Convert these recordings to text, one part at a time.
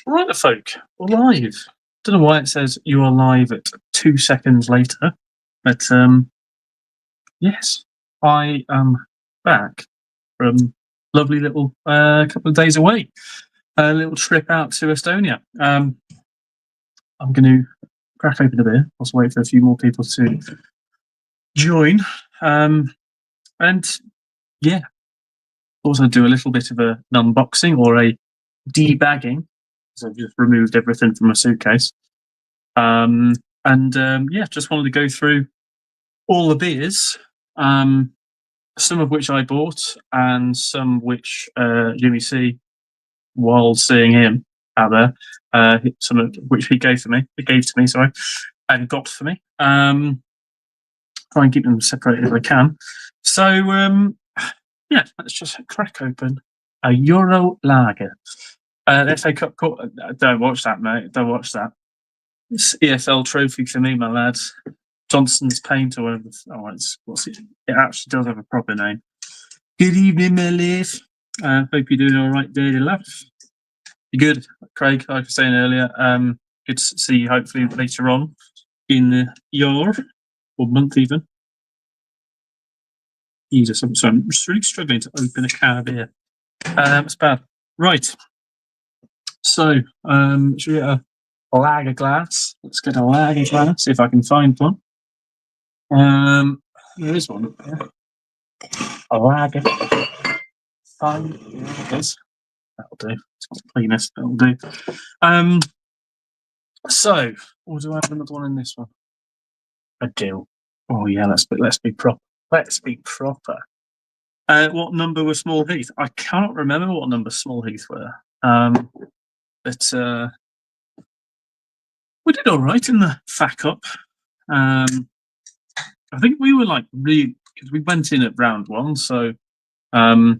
Right, folk, we're live. Don't know why it says you are live at 2 seconds later, but yes, I am back from lovely little couple of days away. A little trip out to Estonia. I'm going to crack open a beer. I'll wait for a few more people to join, and yeah, also do a little bit of an unboxing or a debagging. So I've just removed everything from my suitcase. And yeah, just wanted to go through all the beers, some of which I bought and some which Jimmy Cee, while seeing him out there, some of which he gave to me, sorry, and got for me. Try and keep them separated if I can. So yeah, let's just crack open a Euro Lager. FA Cup. Don't watch that, mate. Don't watch that. It's EFL trophy for me, my lads. Johnson's Paint or whatever. Oh, what's it? It actually does have a proper name. Good evening, my live. Hope you're doing all right, dirty laugh. You're good, Craig. Like I was saying earlier, good to see you. Hopefully later on in the year or month even. Jesus, I'm just really struggling to open a can of beer. It's bad. Right. So, should we get a lager glass? Let's get a lager glass, see if I can find one. There is one up there. A lager. Fine. Yes. That'll do. It's not the cleanest, but it'll do. So, or do I have another one in this one? I do. Oh yeah, let's be proper. Let's be proper. What number were Small Heath? I can't remember what number Small Heath were. But we did all right in the FA Cup. I think we were like really, because we went in at round one, so the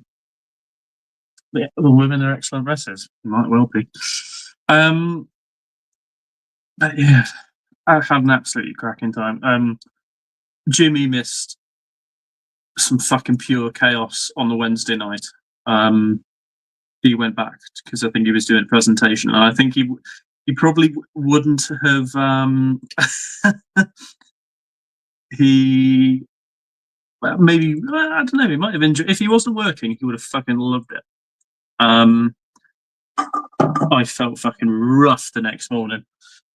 women are excellent wrestlers. Might well be. But yeah, I had an absolutely cracking time. Jimmy missed some fucking pure chaos on the Wednesday night. He went back because I think he was doing a presentation, and I think he probably wouldn't have. Maybe I don't know. He might have enjoyed. If he wasn't working, he would have fucking loved it. I felt fucking rough the next morning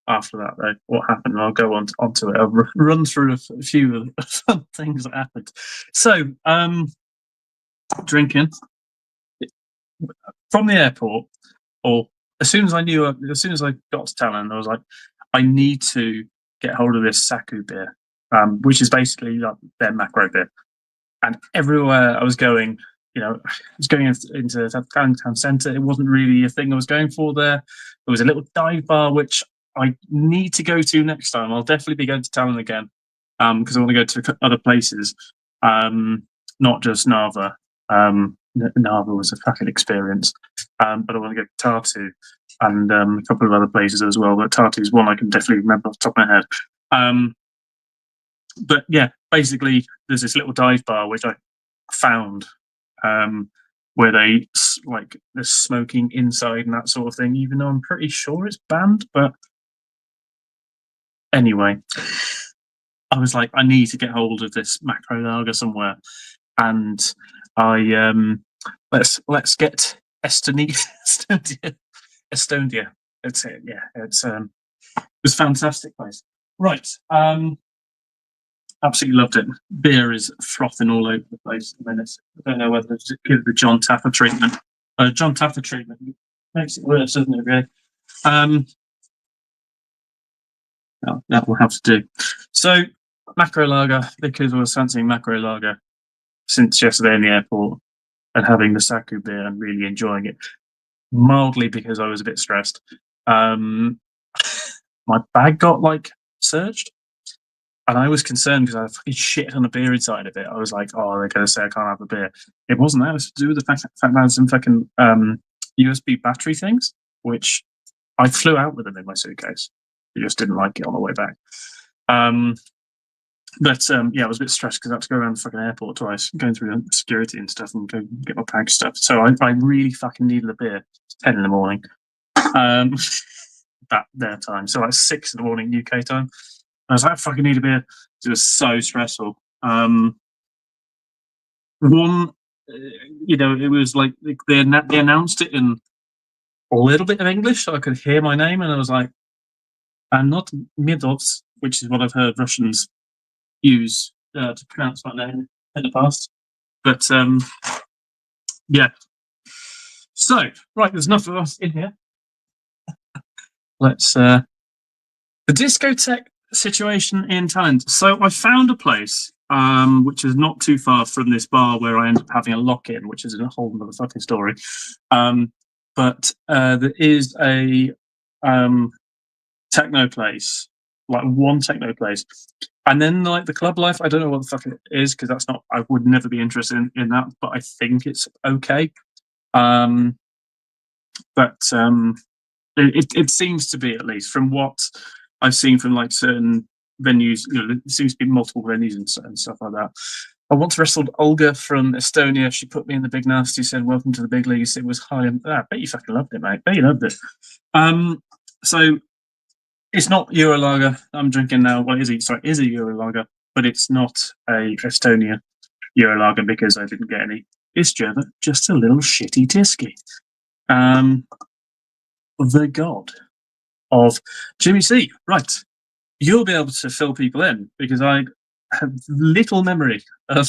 after that, though. What happened? I'll go onto it. I'll run through a few of the fun things that happened. So, drinking from the airport, or as soon as I got to Tallinn, I was like, I need to get hold of this Saku beer, which is basically like their macro beer. And everywhere I was going, I was going into Tallinn town centre. It wasn't really a thing I was going for there. There was a little dive bar, which I need to go to next time. I'll definitely be going to Tallinn again, because I want to go to other places, not just Narva. Narva was a fucking experience, but I want to go to Tartu and a couple of other places as well. But Tartu is one I can definitely remember off the top of my head. But yeah, basically, there's this little dive bar which I found, where they're smoking inside and that sort of thing. Even though I'm pretty sure it's banned, but anyway, I was like, I need to get hold of this macro lager somewhere, and I let's get Estonia. Estonia. That's it. Yeah, it was a fantastic place. Right. Absolutely loved it. Beer is frothing all over the place at the minute. I don't know whether to give the John Taffer treatment. John Taffer treatment makes it worse, doesn't it, really? That will have to do. So, macro lager, because I was fancying macro lager since yesterday in the airport and having the Saku beer and really enjoying it. Mildly because I was a bit stressed. My bag got searched. And I was concerned because I fucking shit on a beer inside of it. I was like, oh, they're going to say I can't have a beer. It wasn't that. It was to do with the fact that I had some fucking USB battery things, which I flew out with them in my suitcase. I just didn't like it on the way back. But yeah, I was a bit stressed because I had to go around the fucking airport twice, going through security and stuff and go get my bag stuff. So I really fucking needed a beer. It's 10 in the morning. Um, that their time, so like 6 in the morning UK time. I was like, I fucking need a beer. It was so stressful. One, it was like they announced it in a little bit of English, so I could hear my name, and I was like, I'm not Midovs, which is what I've heard Russians use to pronounce my name in the past. But yeah. So right, there's enough of us in here. Let's the discotheque situation in Thailand. So I found a place which is not too far from this bar where I ended up having a lock-in, which is a whole motherfucking story. But there is a techno place, like one techno place, and then like the club life. I don't know what the fuck it is because that's not. I would never be interested in that, but I think it's okay. But it seems to be, at least from what I've seen from like certain venues. There seems to be multiple venues and stuff like that. I once wrestled Olga from Estonia. She put me in the big nasty. Said, "Welcome to the big leagues." It was highly. I bet you fucking loved it, mate. Bet you loved it. So it's not Eurolager I'm drinking now. Well, is a Eurolager, but it's not a Estonia Eurolager because I didn't get any. It's just a little shitty tisky. The God of Jimmy Cee. Right. You'll be able to fill people in because I have little memory of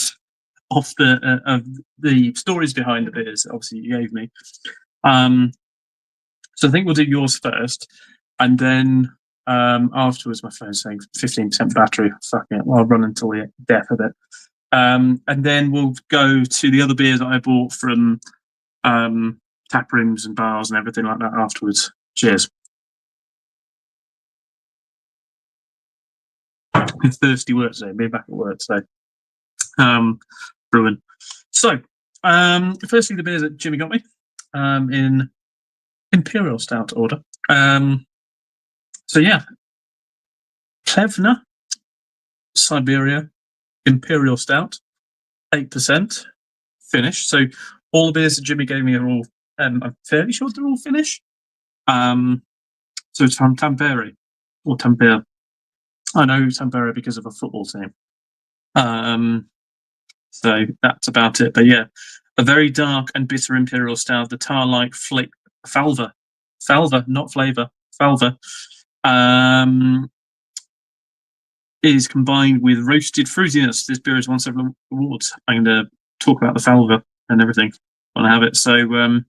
the stories behind the beers. Obviously, you gave me. So I think we'll do yours first, and then afterwards, my phone's saying 15% battery. Fuck it, I'll run until the death of it. And then we'll go to the other beers that I bought from tap rooms and bars and everything like that afterwards. Cheers. Thirsty work today. Be back at work today. Brewing. So, firstly, the beers that Jimmy got me in Imperial Stout order. So yeah, Plevna Siberia Imperial Stout, 8% finish. So all the beers that Jimmy gave me are all. I'm fairly sure they're all Finnish. So it's from Tampere or Tampere. I know Tampere because of a football team. So that's about it. But yeah, a very dark and bitter Imperial Stout, the tar-like falva, not flavour, falva, is combined with roasted fruitiness. This beer has won several awards. I'm going to talk about the falva and everything when I have it. So,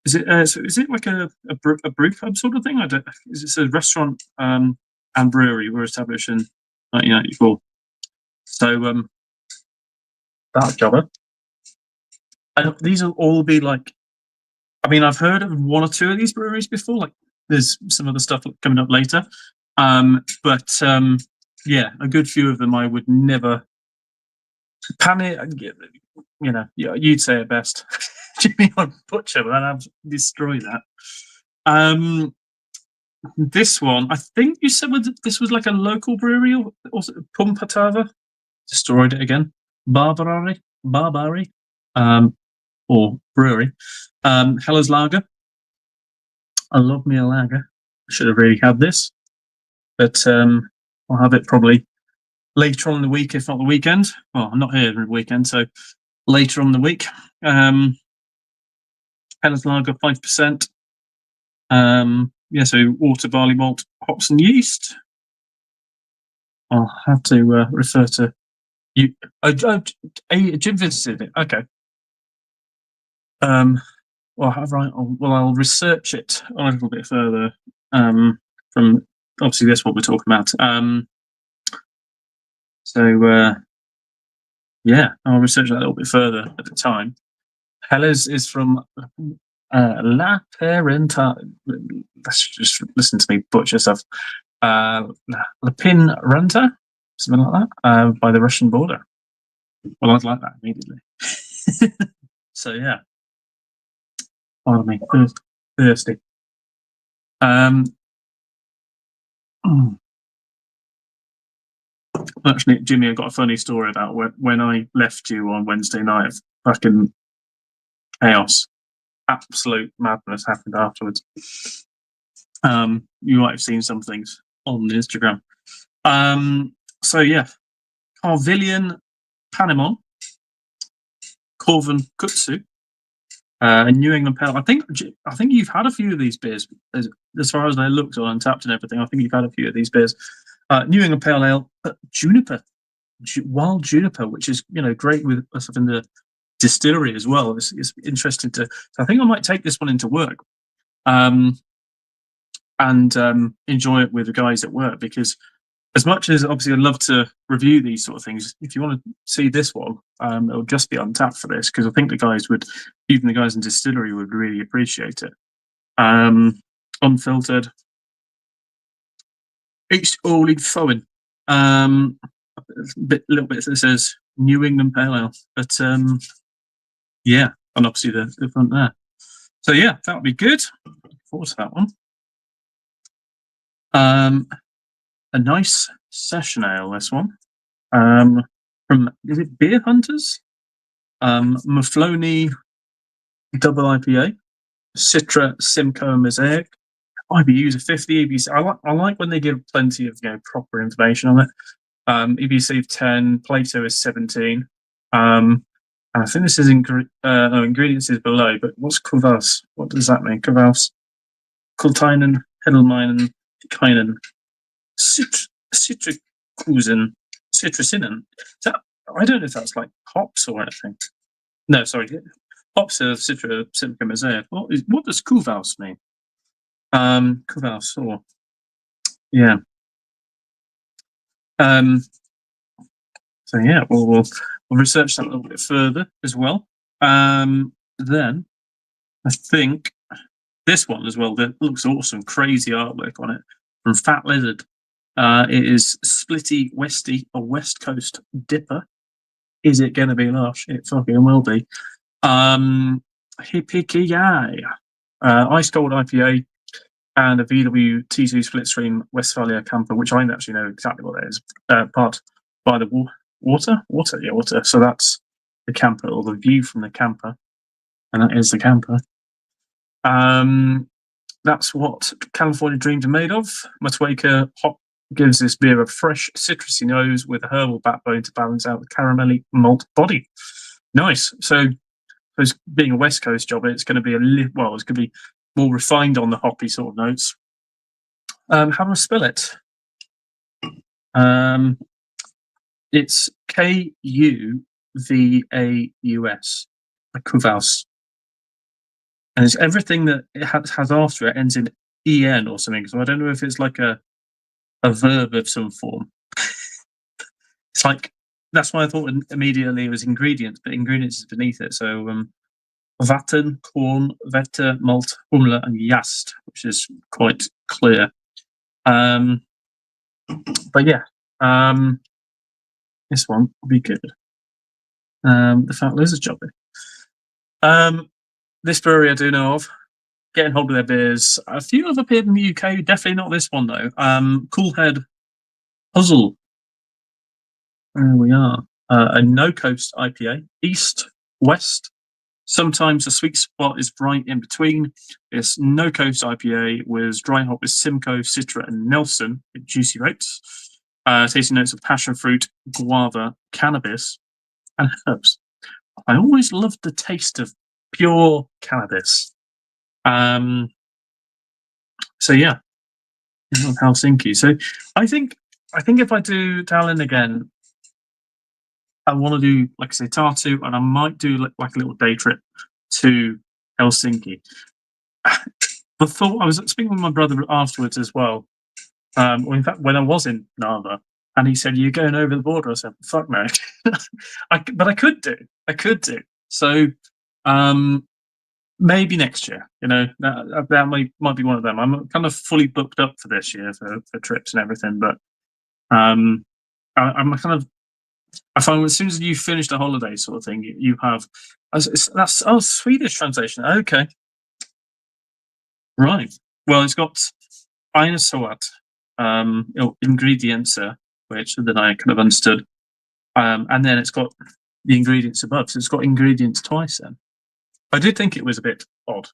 is it like a brew pub sort of thing? I don't. Is it a restaurant and brewery were established in 1994? So, that jobber. These will all be like. I mean, I've heard of one or two of these breweries before. Like, there's some other stuff coming up later. But yeah, a good few of them I would never. You'd say it best. Jimmy, I'd butcher, but I'd destroy that. This one, I think you said this was like a local brewery or Pumpatava. Destroyed it again. Barbari, or brewery. Hellas Lager. I love me a lager. I should have really had this, but I'll have it probably later on in the week, if not the weekend. Well, I'm not here the weekend, so later on in the week. Hellas Lager, 5%. So water, barley malt, hops, and yeast. I'll have to refer to you. Jim visited it. Okay. I'll research it a little bit further from obviously this what we're talking about. I'll research that a little bit further at the time. Hellas is from La Parenta. Let's just listen to me butcher stuff. Lapin Ranta, something like that, by the Russian border. Well, I'd like that immediately. So yeah. Pardon me, thirsty. Actually, Jimmy, I got a funny story about when I left you on Wednesday night. Fucking chaos. absolute madness happened afterwards. You might have seen some things on Instagram. So yeah, Carvillian Panimon, Corvan Kutsu, and New England Pale. I think you've had a few of these beers as far as they looked on Untappd and everything. I think you've had a few of these beers. New England Pale Ale, Juniper, wild juniper, which is great with stuff in the distillery as well. It's interesting to. So I think I might take this one into work, and enjoy it with the guys at work, because as much as obviously I'd love to review these sort of things, if you want to see this one, it'll just be Untappd for this, because I think the guys even the guys in distillery would really appreciate it. Unfiltered. It's all in foreign. A little bit that says New England Pale Ale, but yeah, and obviously the front there. So yeah, that would be good. Looking forward to that one. A nice session ale, this one. From, is it Beer Hunters? Mufloni Double IPA, Citra, Simcoe, and Mosaic. IBUs are 50, EBC. I like when they give plenty of proper information on it. EBC of 10, Plato is 17. And I think this is ingredients is below, but what's Kvass? What does that mean? Kvass, Kultainen, Hedelmeinen, Kainen, Citricinen. So I don't know if that's like hops or anything. No, sorry. Hops are Citra, Simcoe, Mosaic. What does Kvass mean? Kvass, or yeah. So yeah, we'll research that a little bit further as well. Then I think this one as well, that looks awesome, crazy artwork on it from Fat Lizard. It is Splitty Westy, a West Coast dipper. Is it going to be lush? It fucking will be. Hippie Ice Cold IPA, and a VW T2 Split Stream Westphalia camper, which I actually know exactly what that is. Part by the water. So that's the camper, or the view from the camper, and that is the camper. That's what California Dreams are made of. Matwaka hop gives this beer a fresh, citrusy nose with a herbal backbone to balance out the caramelly malt body. Nice. So, being a West Coast job, it's going to be it's going to be more refined on the hoppy sort of notes. How do I spell it? It's Kuvaus, Kvaus, and it's everything that it has after it ends in en or something. So I don't know if it's like a verb of some form. It's like, that's why I thought immediately it was ingredients, but ingredients is beneath it. So Vatten, corn, Vette, malt, humle, and Yast, which is quite clear. But yeah, this one will be good. The Fat Lizard job. This brewery I do know of. Getting hold of their beers. A few have appeared in the UK. Definitely not this one though. Coolhead Puzzle. There we are. A No Coast IPA. East, West. Sometimes the sweet spot is right in between. It's No Coast IPA with dry hop with Simcoe, Citra, and Nelson at juicy rates. Tasting notes of passion fruit, guava, cannabis, and herbs. I always loved the taste of pure cannabis. So yeah, Helsinki. So I think if I do Tallinn again, I want to do, like I say, Tartu, and I might do like a little day trip to Helsinki. The thought, I was speaking with my brother afterwards as well. Or in fact, when I was in Narva, and he said, "You're going over the border." I said, "Fuck no," but I could do. So maybe next year. That might be one of them. I'm kind of fully booked up for this year for trips and everything, but I'm kind of. I find as soon as you finish the holiday sort of thing, you have that's Swedish translation. Okay, right. Well, it's got Einesåt, ingredients, which then I kind of understood, and then it's got the ingredients above. So it's got ingredients twice then. I did think it was a bit odd.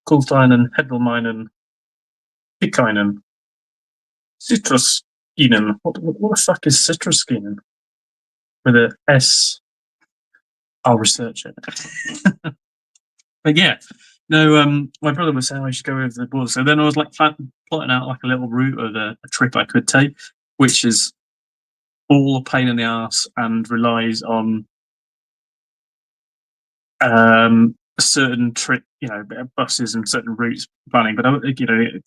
Kultainen, Hedelmainen, Hikainen, Citruskinen. What the fuck is Citruskinen? With a S. I'll research it. But yeah, no. My brother was saying I should go over the border, so then I was like plotting out like a little route of a trip I could take, which is all a pain in the ass and relies on certain trip, buses and certain routes planning, but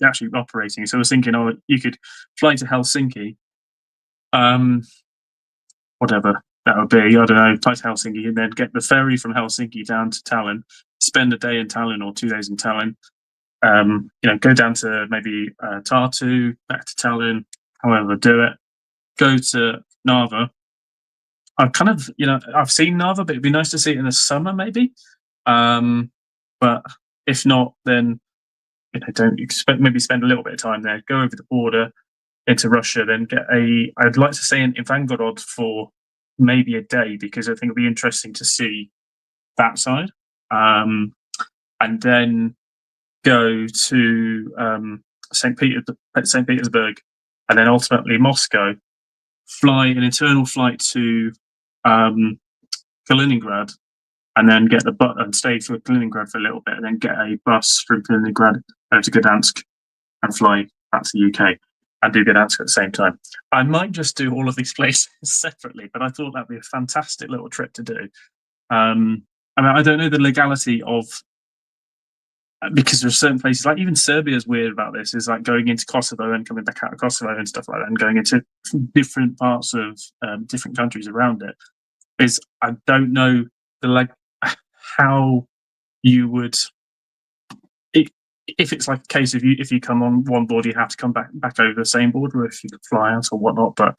actually operating. So I was thinking, you could fly to Helsinki, whatever that would be. I don't know, fly to Helsinki and then get the ferry from Helsinki down to Tallinn, spend a day in Tallinn or 2 days in Tallinn. Go down to maybe Tartu, back to Tallinn, however do it. Go to Narva. I've kind of, I've seen Narva, but it'd be nice to see it in the summer, maybe. But if not, then don't expect maybe spend a little bit of time there. Go over the border into Russia, then I'd like to stay in Ivangorod for maybe a day because I think it'd be interesting to see that side. And then go to St. Petersburg, and then ultimately Moscow. Fly an internal flight to Kaliningrad, and then get the bus and stay for Kaliningrad for a little bit, and then get a bus from Kaliningrad to Gdansk and fly back to the UK and do Gdansk at the same time. I might just do all of these places separately, but I thought that'd be a fantastic little trip to do. I mean, I don't know the legality of, because there's certain places, like even Serbia is weird about this, is like going into Kosovo and coming back out of Kosovo and stuff like that, and going into different parts of different countries around it. Is I don't know how you would, if it's like a case of if you come on one border, you have to come back over the same border, or if you could fly out or whatnot. But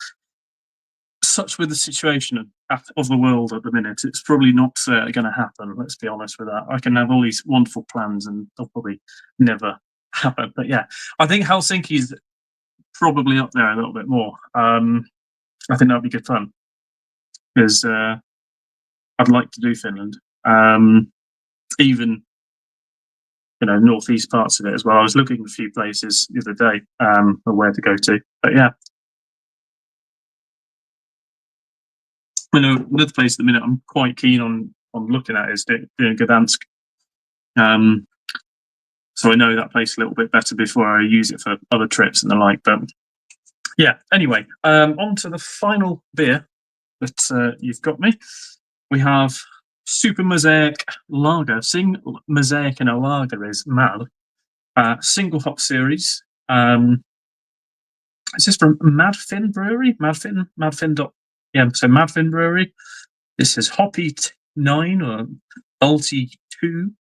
such with the situation of the world at the minute, it's probably not going to happen. Let's be honest with that. I can have all these wonderful plans, and they'll probably never happen. But yeah, I think Helsinki's probably up there a little bit more. I think that'd be good fun because I'd like to do Finland, even northeast parts of it as well. I was looking at a few places the other day for where to go to, but yeah. Another place at the minute I'm quite keen on looking at is doing Gdansk. So I know that place a little bit better before I use it for other trips and the like. But yeah, anyway, on to the final beer that you've got me. We have Super Mosaic Lager. Seeing Mosaic in a lager is mad. Single hop series. Is this from Madfin Brewery? Madfin. So Madfin Brewery. This is Hoppy 9 or Balty 2,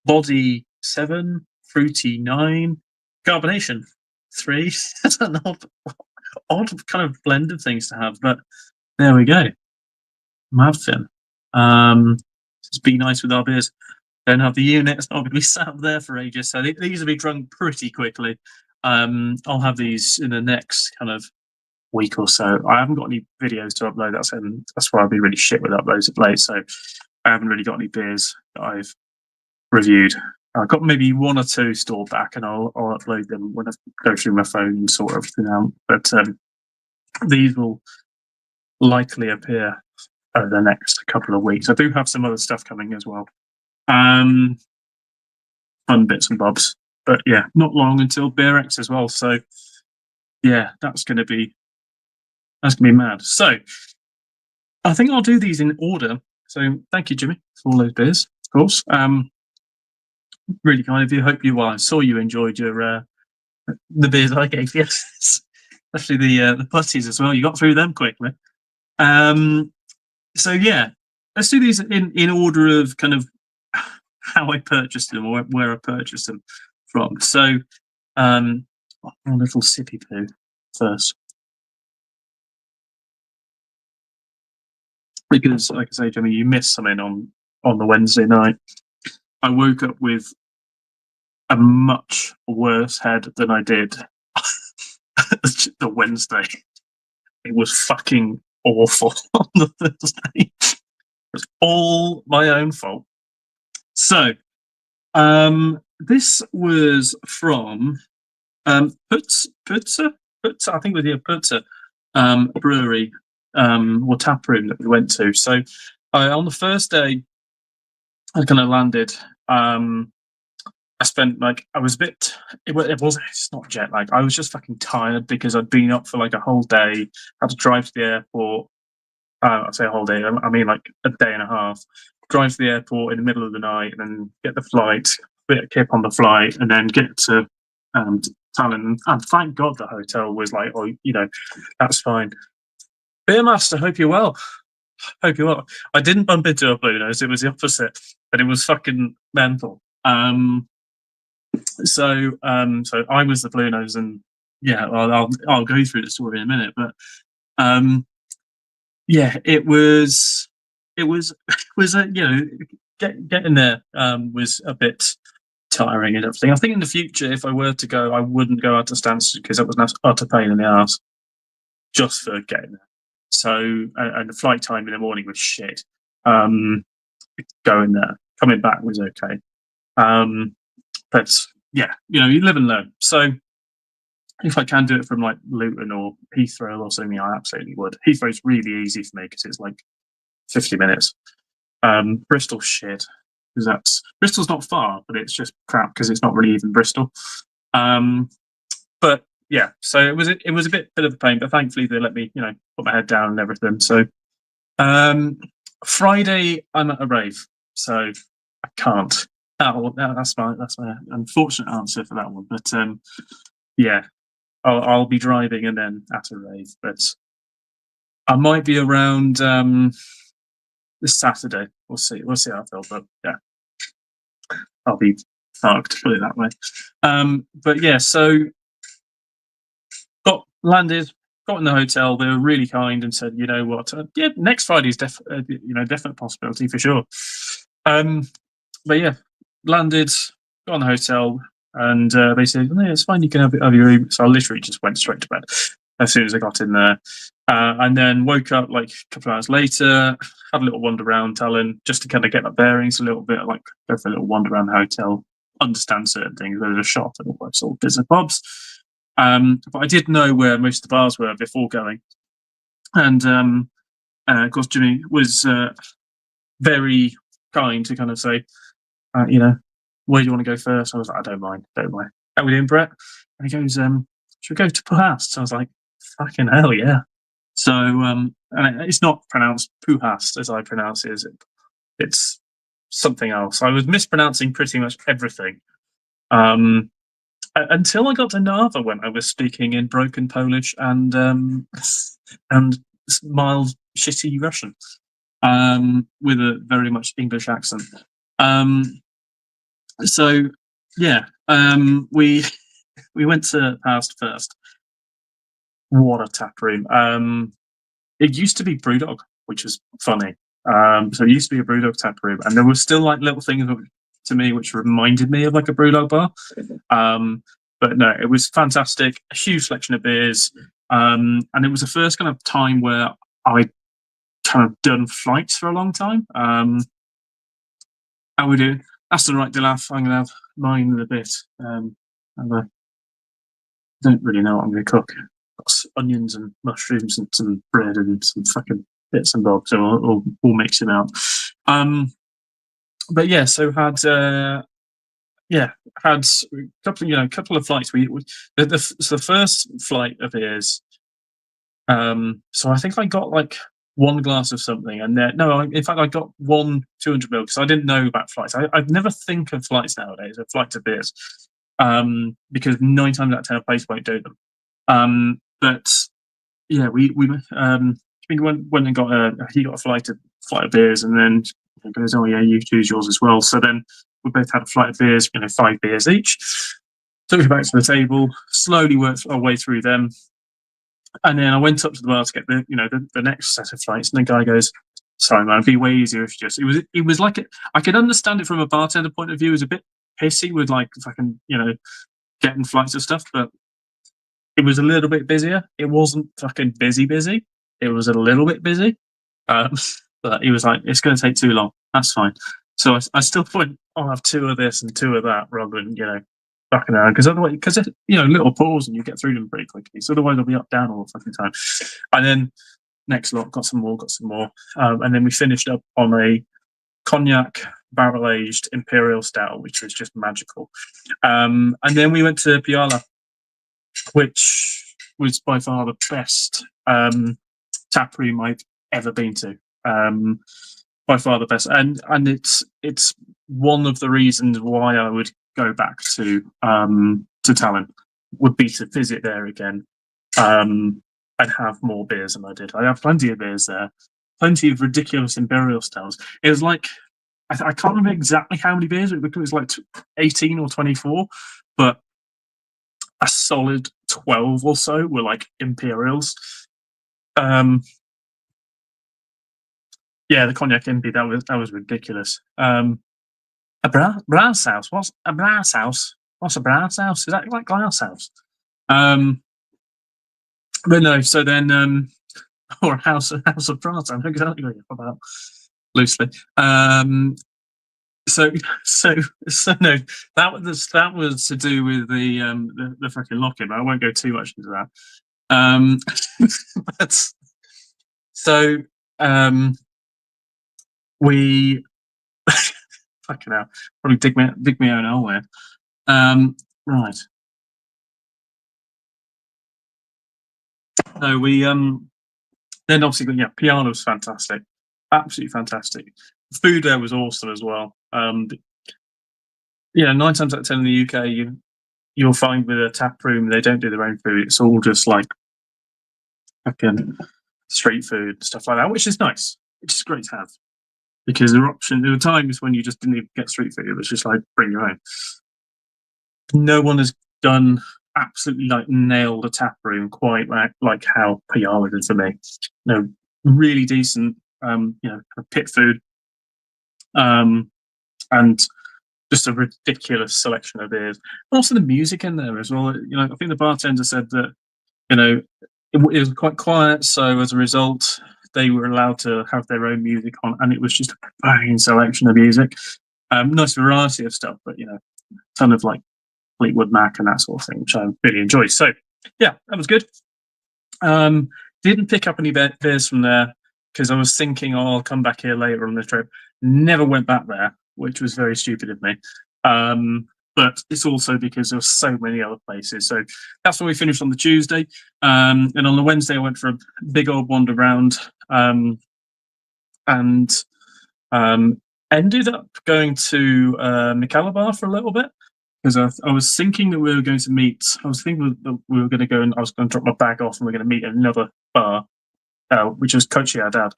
Body 7, Fruity 9, Carbonation 3. That's an odd kind of blend of things to have, but there we go. Madfin. Just be nice with our beers. Don't have the unit. It's not going to be sat there for ages. So these will be drunk pretty quickly. I'll have these in the next kind of week or so. I haven't got any videos to upload. That's why I'll be really shit with uploads of late. So I haven't really got any beers that I've reviewed. I've got maybe one or two stored back, and I'll upload them when I go through my phone and sort everything out. But these will likely appear over the next couple of weeks. I do have some other stuff coming as well. Fun bits and bobs. But yeah, not long until BeerX as well. So yeah, that's going to be mad. So I think I'll do these in order. So thank you, Jimmy, for all those beers, of course. Really kind of you. Hope I saw you enjoyed your the beers I gave you, especially the putties as well. You got through them quickly. So yeah, let's do these in order of kind of how I purchased them or where I purchased them from. So a little sippy poo first. Because, like I say, Jimmy, you missed something on the Wednesday night. I woke up with a much worse head than I did the Wednesday. It was fucking awful on the Thursday. It was all my own fault. So, this was from Putzer, I think it was Putzer brewery or tap room that we went to. So, on the first day, I kind of landed. I spent like I was a bit. It was. It's not jet lag. I was just fucking tired because I'd been up for like a whole day. Had to drive to the airport. I say a whole day. I mean like a day and a half. Drive to the airport in the middle of the night, and then get the flight. Bit of kip on the flight, and then get to Tallinn. And thank God the hotel was like, oh, that's fine. Beer Master, hope you're well. Hope you're well. I didn't bump into a blue nose. It was the opposite, but it was fucking mental. So I was the blue nose, and yeah, I'll go through the story in a minute, but yeah, it was was getting there was a bit tiring and everything. I think in the future, if I were to go, I wouldn't go out to Stansted because it was an utter pain in the ass just for getting there. So and the flight time in the morning was shit. Going there, coming back was okay. But yeah, you live and learn. So if I can do it from like Luton or Heathrow or something, I absolutely would. Heathrow's really easy for me because it's like 50 minutes. Bristol's shit because Bristol's not far, but it's just crap because it's not really even Bristol. But yeah, so it was a bit of a pain, but thankfully they let me put my head down and everything. So Friday I'm at a rave, so I can't. That's my unfortunate answer for that one. But yeah, I'll be driving and then at a rave, but I might be around this Saturday. We'll see how I feel, but yeah, I'll be fucked, put it that way. But yeah, so got in the hotel. They were really kind and said, you know what, yeah, next Friday's definite possibility for sure. But yeah, landed, got in the hotel, and they said, "No, it's fine, you can have your room." So I literally just went straight to bed as soon as I got in there, and then woke up like a couple of hours later, had a little wander around Tallinn just to kind of get my bearings a little bit, like go for a little wander around the hotel, understand certain things. There's a shop and all those sort of bits and bobs. But I did know where most of the bars were before going, and of course Jimmy was very kind to kind of say, where do you want to go first? I was like, I don't mind. How we doing, Brett? And he goes, should we go to Puhast? I was like, fucking hell, yeah. So, and it's not pronounced Puhast as I pronounce it. It's something else. I was mispronouncing pretty much everything until I got to Narva when I was speaking in broken Polish and mild shitty Russian with a very much English accent. So yeah, we went to Past first. What a tap room! It used to be Brewdog, which is funny. So it used to be a Brewdog tap room, and there were still like little things to me which reminded me of like a Brewdog bar. But no, it was fantastic. A huge selection of beers, and it was the first kind of time where I kind of done flights for a long time. How we doing? That's the right, Dilaf. I'm gonna have mine in a bit. I don't really know what I'm gonna cook. Got onions and mushrooms and some bread and some fucking bits and bobs. So we'll mix it out. But yeah, so had a couple of flights. The first flight of his. So I think I got like one glass of something, and then in fact I got one 200 ml because I didn't know about flights. I'd never think of flights nowadays, of flights of beers, because 9 times out of 10 a place won't do them. But yeah, we went and got he got a flight of beers, and then he goes, oh yeah, you choose yours as well. So then we both had a flight of beers, 5 beers each. Took it back to the table, slowly worked our way through them. And then I went up to the bar to get the next set of flights, and the guy goes, "Sorry, man, it'd be way easier if you just." It was like I could understand it from a bartender point of view. It was a bit pissy with like fucking getting flights and stuff, but it was a little bit busier. It wasn't fucking busy. It was a little bit busy, but he was like, "It's going to take too long. That's fine." So I still thought I'll have two of this and two of that rather than fucking around because otherwise little pause and you get through them pretty quickly. So otherwise I'll be up down all the fucking time. And then next lot got some more, and then we finished up on a cognac barrel aged imperial stout, which was just magical. And then we went to Piala, which was by far the best tap room I've ever been to. By far the best, and it's one of the reasons why I would go back to Tallinn would be to visit there again and have more beers than I did. I have plenty of beers there, plenty of ridiculous imperial styles. It was like I can't remember exactly how many beers, it was like 18 or 24, but a solid 12 or so were like imperials. Yeah, the cognac impi, that was ridiculous. A brass house? What's a brass house? What's a brass house? Is that like glass house? But no. So then, or house of brass. I know exactly what you're about loosely. So no, that was to do with the fucking lock-in. But I won't go too much into that. But so we fucking hell, probably dig me own hole there. Right. No, we then obviously piano was fantastic, absolutely fantastic. The food there was awesome as well. 9 times out of 10 in the UK, you'll find with a tap room they don't do their own food. It's all just like fucking street food stuff like that, which is nice. Which is great to have because there were times when you just didn't even get street food. It was just like bring your own. No one has done absolutely like nailed a tap room quite like how Piala did for me. Really decent, pit food, and just a ridiculous selection of beers. Also the music in there as well. I think the bartender said that it was quite quiet, so as a result they were allowed to have their own music on, and it was just a banging selection of music. Nice variety of stuff, but ton of like Fleetwood Mac and that sort of thing, which I really enjoyed. So yeah, that was good. Didn't pick up any beers from there because I was thinking, I'll come back here later on the trip. Never went back there, which was very stupid of me. But it's also because there were so many other places. So that's where we finished on the Tuesday. And on the Wednesday, I went for a big old wander round and ended up going to Mikalabar for a little bit because I was thinking that we were going to meet. I was thinking that we were going to go and I was going to drop my bag off and we're going to meet at another bar, which was Kochi Adad.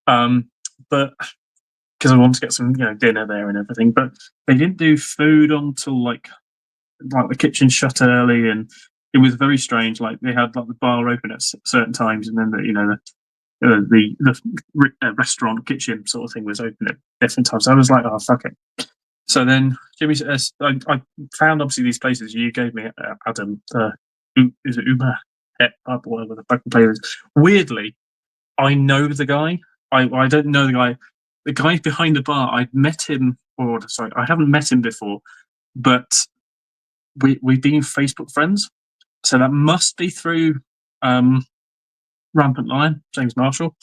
But because I wanted to get some dinner there and everything, but they didn't do food until like the kitchen shut early, and it was very strange. Like they had like the bar open at certain times, and then the restaurant kitchen sort of thing was open at different times. So I was like, oh fuck it. So then Jimmy, I found obviously these places you gave me, Adam. Is it Uber? Whatever the fucking place is. Weirdly, I know the guy. I don't know the guy. The guy behind the bar, I'd met him, I haven't met him before, but we've been Facebook friends. So that must be through Rampant Lion, James Marshall,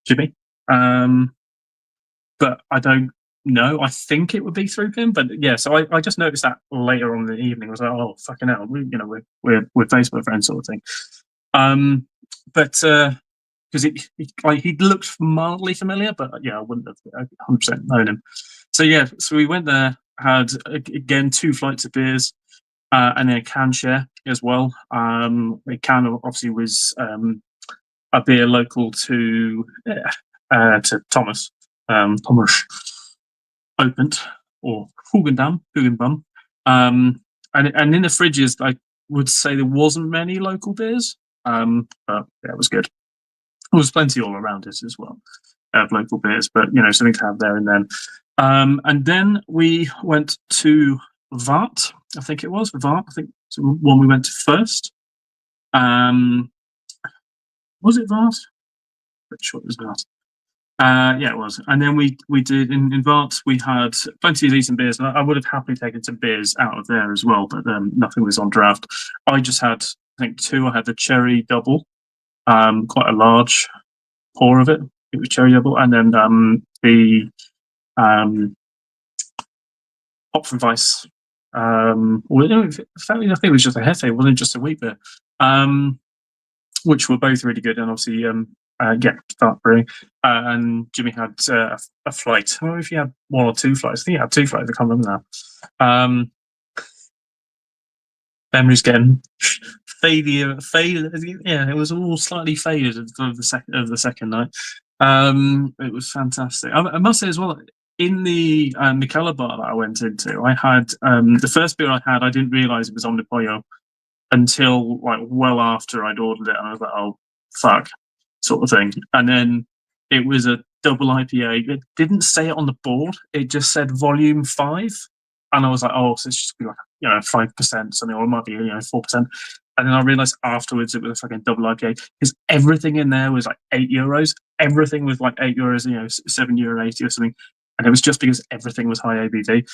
Jimmy. But I don't know. I think it would be through him. But yeah, so I just noticed that later on in the evening. I was like, oh, fucking hell, we're Facebook friends sort of thing. But because he looked mildly familiar, but I wouldn't have 100% known him. So yeah, so we went there, had again 2 flights of beers, and then a can share as well. A can obviously was a beer local to Thomas, Thomas opened or Hugendam. And in the fridges, I would say there wasn't many local beers, but yeah, it was good. There was plenty all around us as well of local beers, but something to have there and then. And then we went to Vart. I think it was Vart. I think it's the one we went to first. Was it Vart? Pretty sure it was Vart. Yeah, it was. And then we did in Vart. We had plenty of decent beers, and I would have happily taken some beers out of there as well, but nothing was on draft. I just had, I think, two. I had the cherry double, quite a large pour of it. It was cherry double, and then the um, Hopfenweiss. Well, no, in fact, I think it was just a Hefe, it wasn't just a wheat beer. Which were both really good, and obviously, yeah, start brewing. And Jimmy had a flight. I don't know if he had one or two flights. I think he had two flights. I can't remember now. Memories getting faded. Yeah, it was all slightly faded of the second night. It was fantastic. I must say as well, in the Mikela bar that I went into, I had the first beer I had. I didn't realise it was Omni Pollo until like well after I'd ordered it, and I was like, "Oh, fuck," sort of thing. And then it was a double IPA. It didn't say it on the board; it just said Volume 5, and I was like, "Oh, so it's just be like 5% something, or it might be 4%." And then I realised afterwards it was a fucking double IPA because everything in there was like €8. Everything was like €8, €7.80 or something, and it was just because everything was high ABV.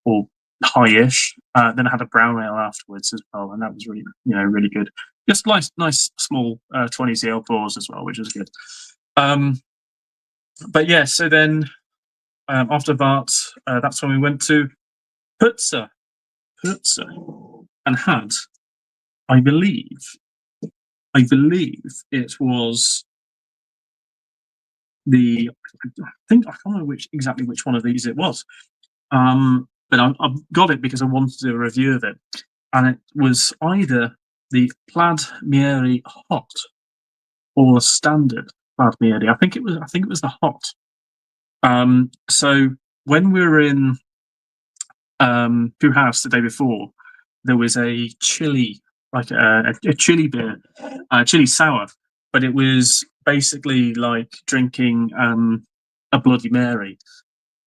Or high-ish. Then I had a brown ale afterwards as well, and that was really, really good. Just nice small 20 cl pours as well, which was good. But yeah, so then after that, that's when we went to Putzer, and had, I believe it was the. I think I can't remember exactly which one of these it was. But I got it because I wanted to do a review of it, and it was either the Plaid Mieri Hot or the standard Plaid Mieri. I think it was the Hot. So when we were in Pooh House the day before, there was a chili, like a chili beer, chili sour, but it was basically like drinking a Bloody Mary.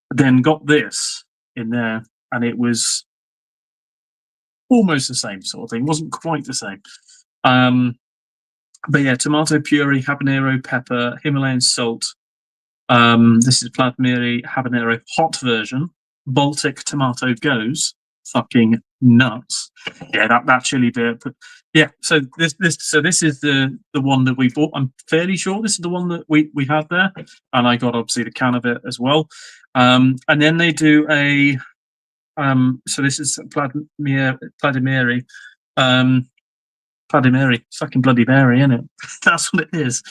Then got this in there, and it was almost the same sort of thing. It wasn't quite the same. But yeah, tomato puree, habanero pepper, Himalayan salt. This is Plaid Mieri habanero hot version. Baltic tomato goes fucking nuts. Yeah, that chili beer. But yeah, so this is the one that we bought. I'm fairly sure this is the one that we had there, and I got obviously the can of it as well. And then they do a. So this is Vladimiri, fucking Bloody Mary, isn't it? That's what it is.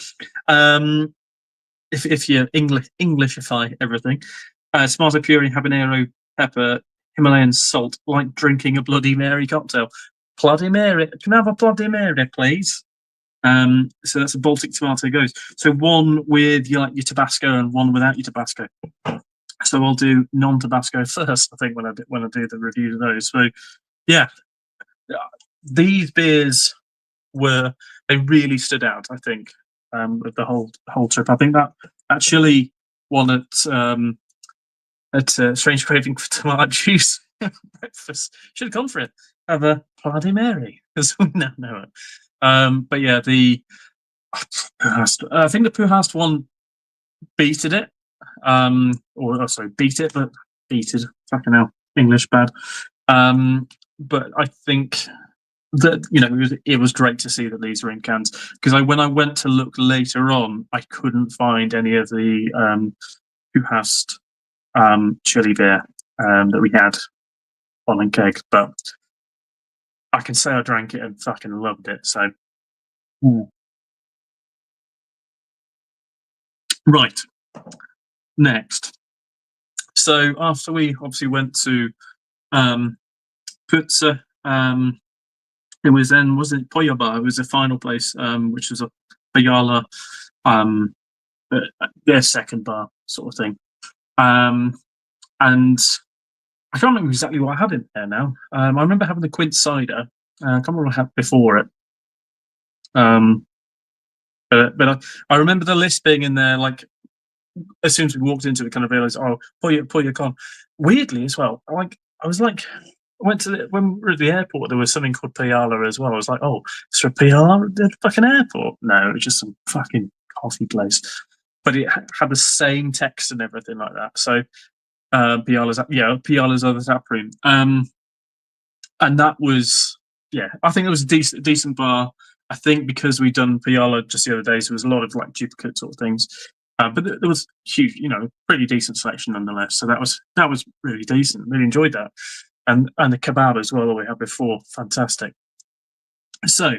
If you Englishify everything, tomato puree, habanero pepper, Himalayan salt, like drinking a Bloody Mary cocktail. Bloody Mary, can I have a Bloody Mary, please? So that's a Baltic tomato goes. So one with your Tabasco and one without your Tabasco. So I'll do non-Tabasco first, I think, when I do the review of those. So yeah, these beers they really stood out, I think, with the whole trip. I think that chili one at Strange Craving for Tomato Juice breakfast should have gone for it. Have a Bloody Mary, because we now know it. But yeah, I think the Puhast one beated it. Sorry, beat it, but beated. Fucking hell, English bad. But I think that it was great to see that these were in cans, because when I went to look later on, I couldn't find any of the Puhast chili beer that we had on in keg, but I can say I drank it and fucking loved it. So, right. Next, so after we obviously went to Putzer, it was Pollo Bar? It was the final place, which was a Bayala, their second bar sort of thing. And I can't remember exactly what I had in there now. I remember having the quince cider. I can't remember what I had before it. But I remember the list being in there, like, as soon as we walked into it, kind of realised, oh, Pollo Con. Weirdly as well, I was like, when we were at the airport, there was something called Piala as well. I was like, oh, is there a Piala at the fucking airport? No, it was just some fucking coffee place. but it had the same text and everything like that. So Piala's other tap room. And that was, yeah, I think it was a decent bar. I think because we'd done Piala just the other day, so there was a lot of like duplicate sort of things. But there was huge, pretty decent selection nonetheless. So that was really decent. Really enjoyed that, and the kebab as well that we had before, fantastic. So,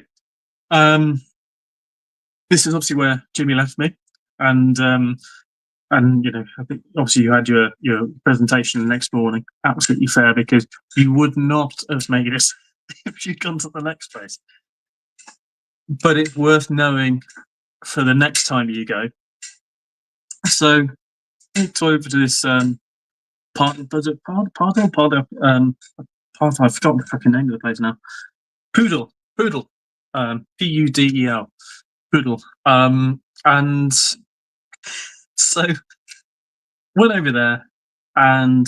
this is obviously where Jimmy left me, and I think obviously you had your presentation the next morning. Absolutely fair, because you would not have made it if you'd gone to the next place. But it's worth knowing for the next time you go. So it's over to this part. I've forgotten the fucking name of the place now. Pudel, Pudel, Pudel. And so went over there and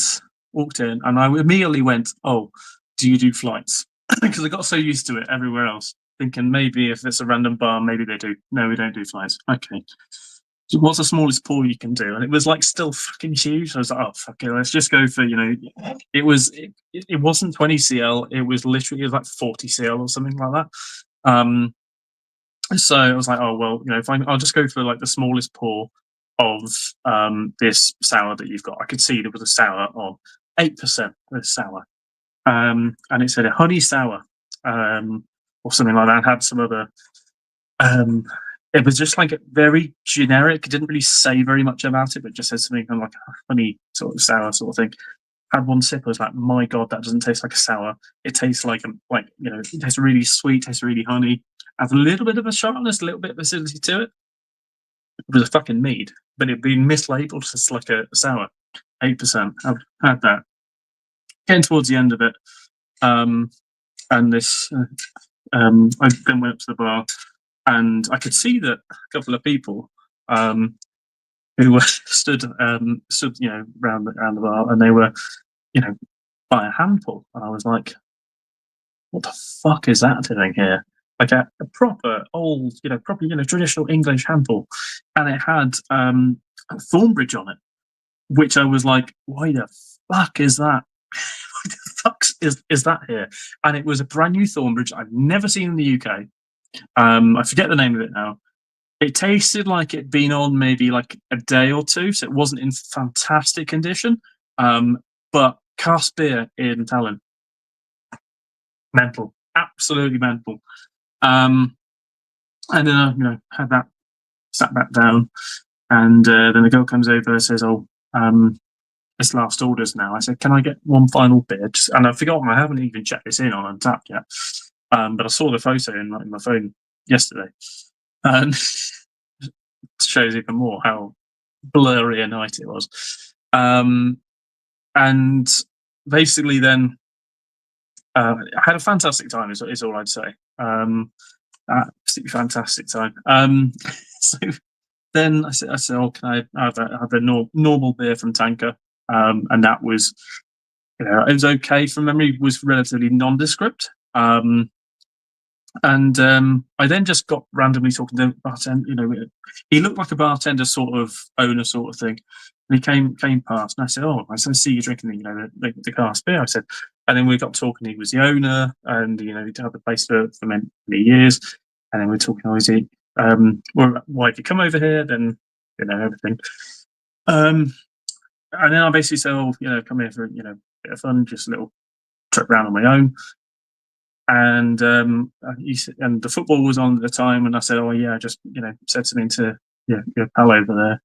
walked in, and I immediately went, "Oh, do you do flights?" Because I got so used to it everywhere else, thinking maybe if it's a random bar, maybe they do. No, we don't do flights. Okay. So what's the smallest pool you can do? And it was like still fucking huge. I was like, oh fuck it, let's just go for it wasn't 20 cl. It was like 40 cl or something like that. So I was like, oh well, I'll just go for like the smallest pour of this sour that you've got. I could see there was a sour on 8% of sour, and it said a honey sour, or something like that. It had some other. It was just like very generic. It didn't really say very much about it, but just said something kind of like a honey sort of sour sort of thing. Had one sip, I was like, my god, that doesn't taste like a sour. It tastes like it tastes really sweet, tastes really honey. Has a little bit of a sharpness, a little bit of acidity to it. It was a fucking mead, but it'd been mislabeled as like a sour. 8%. I've had that. Getting towards the end of it, and this, I then went up to the bar, and I could see that a couple of people who were stood around the bar, and they were, by a handful, and I was like, "What the fuck is that doing here?" Like a proper old, traditional English handful, and it had Thornbridge on it, which I was like, "Why the fuck is that? Why the fuck is that here?" And it was a brand new Thornbridge I've never seen in the UK. I forget the name of it now. It tasted like it'd been on maybe like a day or two, so it wasn't in fantastic condition. But cask beer in Tallinn, mental, absolutely mental. And then I had that, sat back down, and then the girl comes over and says, "Oh, it's last orders now." I said, "Can I get one final beer?" And I've forgotten, I haven't even checked this in on Untappd yet. But I saw the photo in my phone yesterday, and it shows even more how blurry a night it was. And basically, then I had a fantastic time. Is all I'd say. Absolutely fantastic time. So then I said, "Oh, can I have a normal beer from Tanker?" And that was, it was okay from memory. Was relatively nondescript. And I then just got randomly talking to the bartender. He looked like a bartender sort of owner sort of thing. And he came past, and I said, "Oh," I see you drinking the cask beer." I said, and then we got talking. He was the owner, and he'd had the place for many years. And then we're talking, "Oh, is he? Why have you come over here?" Then everything. And then I basically said, "Oh, come here for a bit of fun, just a little trip around on my own." And and the football was on at the time, and I said, "Oh yeah, I just said something to your pal over there."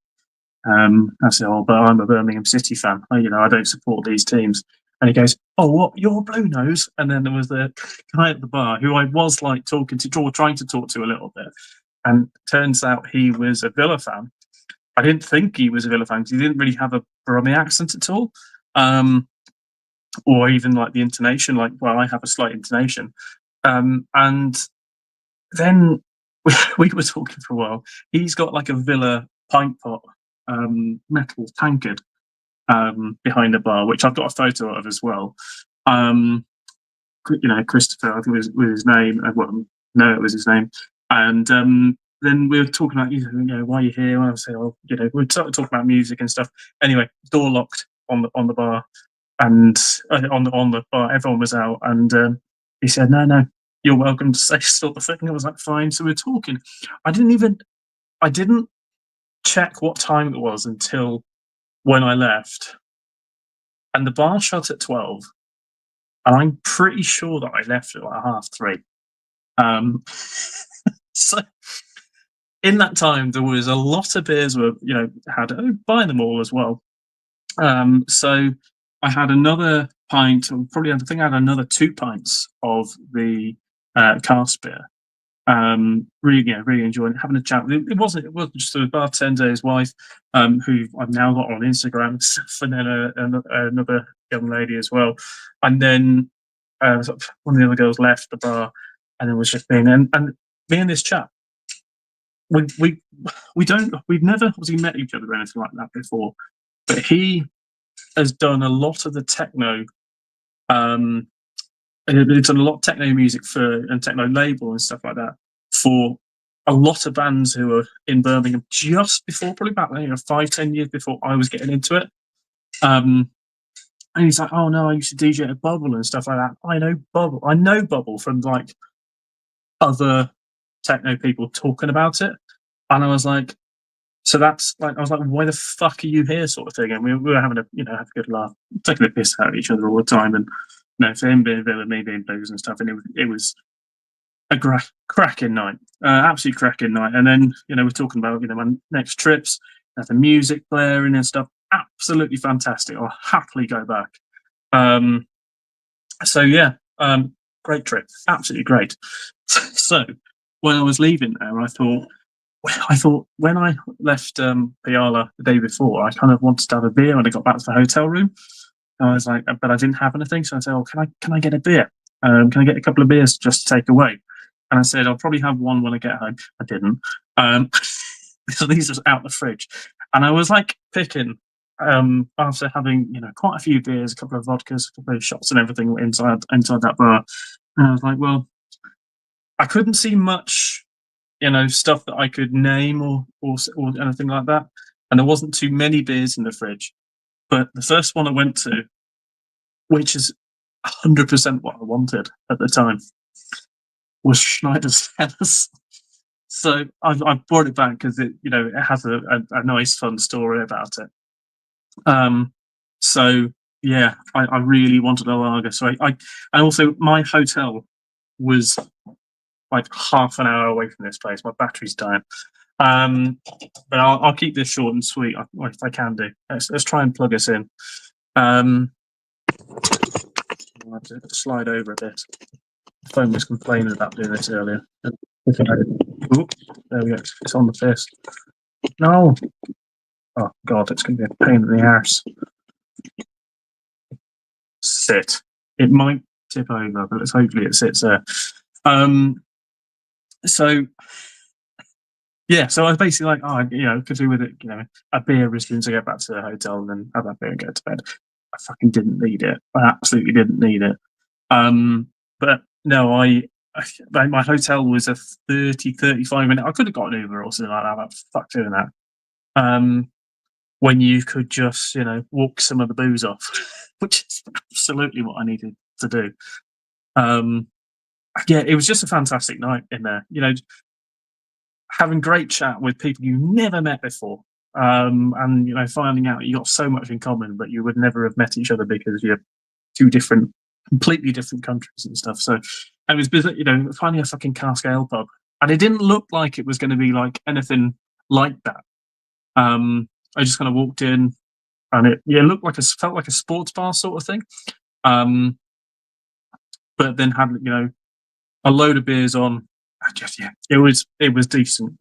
I said, "Oh, but I'm a Birmingham City fan. I don't support these teams." And he goes, "Oh, what? You're Blue Nose?" And then there was the guy at the bar who I was like trying to talk to a little bit, and turns out he was a Villa fan. I didn't think he was a Villa fan because he didn't really have a Brummie accent at all. Or even like the intonation, I have a slight intonation. And then we were talking for a while. He's got like a Villa pint pot, metal tankard, behind the bar, which I've got a photo of as well. Christopher, I think was his name. Well, no, it was his name. And then we were talking about, why you're here. And I was saying, oh, we started talking about music and stuff. Anyway, door locked on the bar, and on the bar, everyone was out, and he said, no, you're welcome to stay, sort of thing. I was like, fine. So we were talking. I didn't check what time it was until when I left, and the bar shut at 12, and I'm pretty sure that I left at like 3:30. So in that time, there was a lot of beers were had buy them all as well. So I had another pint, or probably I think I had another 2 pints of the cask beer. Really enjoying it, having a chat. It wasn't just a bartender, his wife, who I've now got on Instagram, and then another young lady as well, and then one of the other girls left the bar, and it was just me and me and this chap. We've never obviously met each other or anything like that before, but he has done a lot of the techno. It's done a lot of techno music and techno label and stuff like that for a lot of bands who are in Birmingham just before, probably about 5-10 years before I was getting into it. And he's like, oh no, I used to DJ at Bubble and stuff like that. I know Bubble from like other techno people talking about it. And I was like, so that's like, I was like, why the fuck are you here, sort of thing? And we were having have a good laugh, taking a piss out of each other all the time. And for him being Villa, me being Blues and stuff, and it was a cracking night, absolute cracking night. And then we're talking about my next trips, have the music blaring and stuff. Absolutely fantastic. I'll happily go back. So yeah, great trip, absolutely great. So when I was leaving there, I thought when I left Piala the day before, I kind of wanted to have a beer when I got back to the hotel room. And I was like, but I didn't have anything, so I said, "Oh, can I get a beer? Can I get a couple of beers just to take away?" And I said, "I'll probably have one when I get home." I didn't. So these are out the fridge, and I was like picking after having quite a few beers, a couple of vodkas, a couple of shots, and everything inside that bar. And I was like, well, I couldn't see much stuff that I could name or anything like that. And there wasn't too many beers in the fridge. But the first one I went to, which is 100% what I wanted at the time, was Schneider's Helles. So I brought it back because it has a nice fun story about it. So yeah, I really wanted a lager. So I and also my hotel was like half an hour away from this place. My battery's dying. But I'll keep this short and sweet if I can do. Let's try and plug us in. I'll have to slide over a bit. The phone was complaining about doing this earlier. Oop, there we go. It's on the fist. No. Oh god, it's going to be a pain in the arse. Sit. It might tip over, but hopefully it sits there. So yeah, so I was basically like, could do with it, a beer as soon as I get back to the hotel and then have that beer and go to bed. I fucking didn't need it. I absolutely didn't need it. But no, my hotel was a 35 minute. I could have got an Uber or something like that. But fuck doing that. When you could just, walk some of the booze off, which is absolutely what I needed to do. Yeah, it was just a fantastic night in there. Having great chat with people you never met before, and finding out you got so much in common, but you would never have met each other because you're two completely different countries and stuff. So it was busy, finding a fucking cask ale pub, and it didn't look like it was going to be like anything like that. I just kind of walked in, and it felt like a sports bar sort of thing. But then had a load of beers on. It was decent.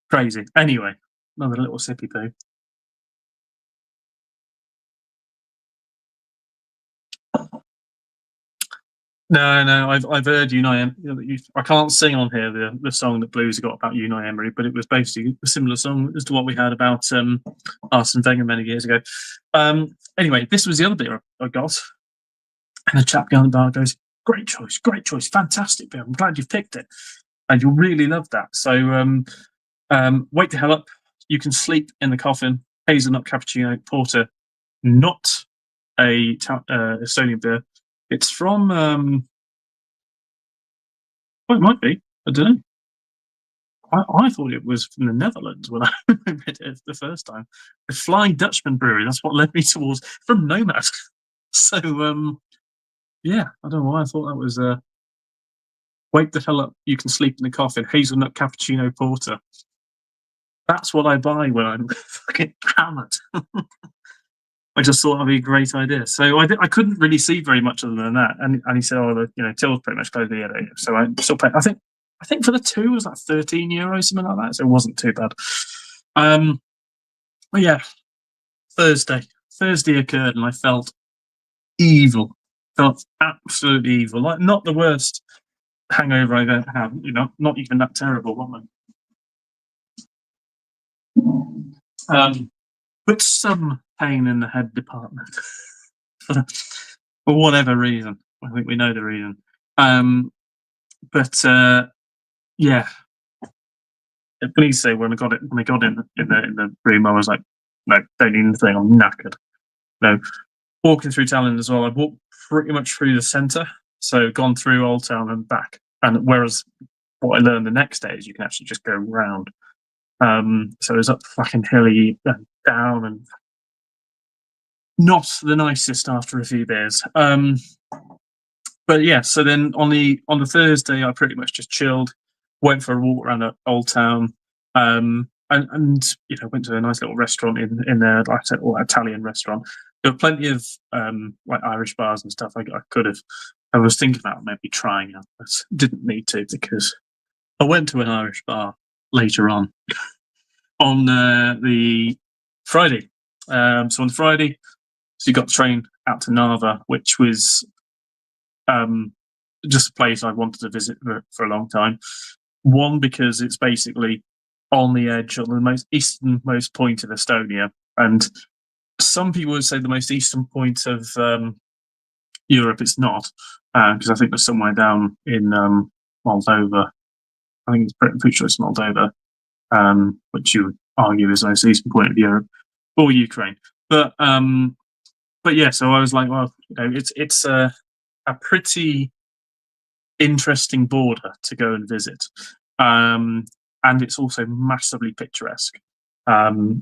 Crazy. Anyway, another little sippy poo. No, I've heard Unai. I can't sing on here the song that Blues got about Unai Emery, but it was basically a similar song as to what we had about Arsene Wenger many years ago. Anyway, this was the other beer I got, and the chap behind the bar goes, great choice, fantastic beer. I'm glad you've picked it." and you'll really love that. So wake the hell up. You can sleep in the coffin. Hazelnut cappuccino porter, not a Estonian beer. It's from well, it might be. I don't know. I thought it was from the Netherlands when I read it the first time. The Flying Dutchman Brewery. That's what led me towards from Nomad. So yeah, I don't know why I thought that was wake the hell up. You can sleep in the coffin. Hazelnut cappuccino porter. That's what I buy when I'm fucking hammered. I just thought that'd be a great idea. So I couldn't really see very much other than that. And he said, "Oh, till's pretty much closed the year." So I still paid. I think for the two it was like €13, something like that. So it wasn't too bad. But yeah, Thursday occurred, and I felt evil. Felt absolutely evil. Like not the worst hangover I've ever had. Not even that terrible. But some pain in the head department for whatever reason. I think we know the reason. But yeah, please say when I got in the room, I was like, no, don't need anything. I'm knackered. No, walking through Tallinn as well. I walked pretty much through the centre, so gone through Old Town and back. And whereas what I learned the next day is you can actually just go round. So it was up fucking hilly and down and not the nicest after a few beers. But yeah, so then on the Thursday, I pretty much just chilled, went for a walk around Old Town, and went to a nice little restaurant in there, like I said, or Italian restaurant. There were plenty of like Irish bars and stuff. I could have. I was thinking about maybe trying out, but didn't need to because I went to an Irish bar later on the Friday. So on the Friday, so you got the train out to Narva, which was just a place I wanted to visit for a long time. One, because it's basically on the edge, on the most easternmost point of Estonia, and some people would say the most eastern point of Europe. It's not, because I think there's somewhere down in Moldova. I think it's pretty sure it's Moldova, which you would argue is the most eastern point of Europe, or Ukraine. But yeah, so I was like, well, it's a pretty interesting border to go and visit, and it's also massively picturesque.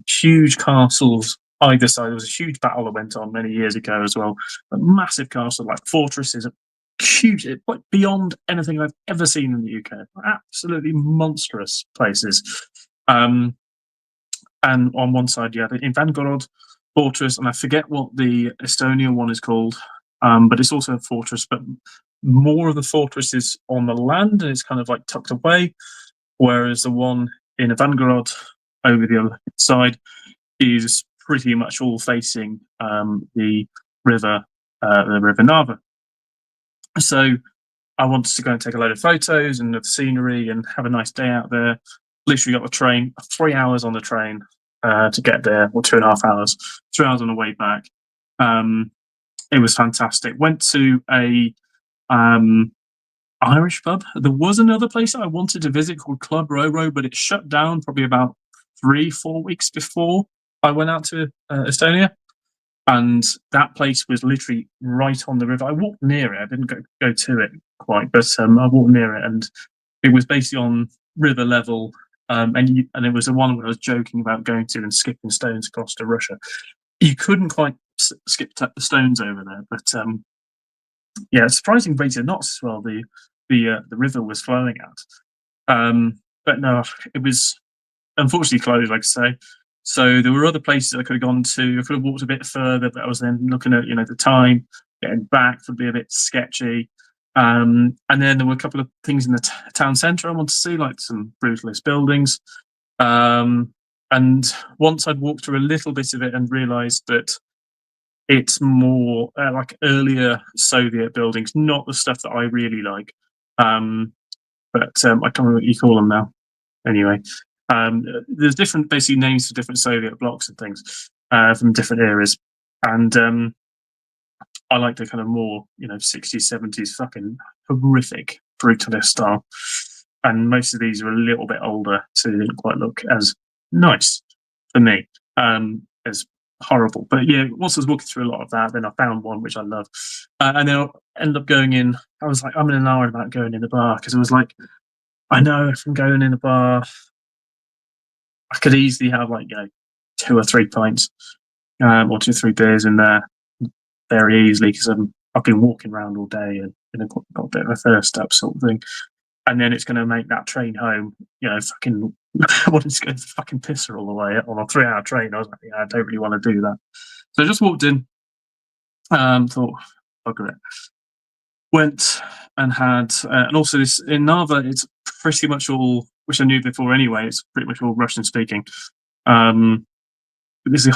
Huge castles either side. There was a huge battle that went on many years ago as well. A massive castle, like fortresses, huge, like beyond anything I've ever seen in the UK. Absolutely monstrous places. And on one side, you had it in Vangorod fortress, and I forget what the Estonia one is called, but it's also a fortress, but more of the fortress is on the land and it's kind of like tucked away, whereas the one in Vangorod over the other side is pretty much all facing the river Narva. So I wanted to go and take a load of photos and of the scenery and have a nice day out there. Literally got the train, 3 hours on the train to get there, or 2.5 hours, 3 hours on the way back. It was fantastic. Went to a Irish pub. There was another place that I wanted to visit called Club Roro, but it shut down probably about 3-4 weeks before I went out to Estonia. And that place was literally right on the river. I walked near it. I didn't go to it quite, but I walked near it, and it was basically on river level. And it was the one where I was joking about going to and skipping stones across to Russia. You couldn't quite skip the stones over there, but yeah, surprising rate of knots as well. The river was flowing at, but no, it was unfortunately closed, like I say. So there were other places I could have gone to. I could have walked a bit further, but I was then looking at the time getting back would be a bit sketchy. And then there were a couple of things in the town centre I wanted to see, like some brutalist buildings. And once I'd walked through a little bit of it and realised that it's more like earlier Soviet buildings, not the stuff that I really like. But I can't remember what you call them now. Anyway, there's different basically names for different Soviet blocks and things from different eras, and I like the kind of more 60s, 70s fucking horrific brutalist style. and most of these are a little bit older, so they didn't quite look as nice for me. As horrible. But yeah, once I was walking through a lot of that, then I found one which I love, and then I ended up going in. I was like, I'm in an hour about going in the bar because it was like, I know if I'm going in a bar, I could easily have like 2 or 3 pints, or 2 or 3 beers in there very easily because I've been walking around all day and got a bit of a thirst up sort of thing. And then it's going to make that train home, fucking. I wanted to go to fucking pisser all the way on a 3-hour train. I was like, yeah, I don't really want to do that. So I just walked in, thought, bugger it. Went and had, and also this in Narva, it's pretty much all, which I knew before anyway, it's pretty much all Russian speaking. This is a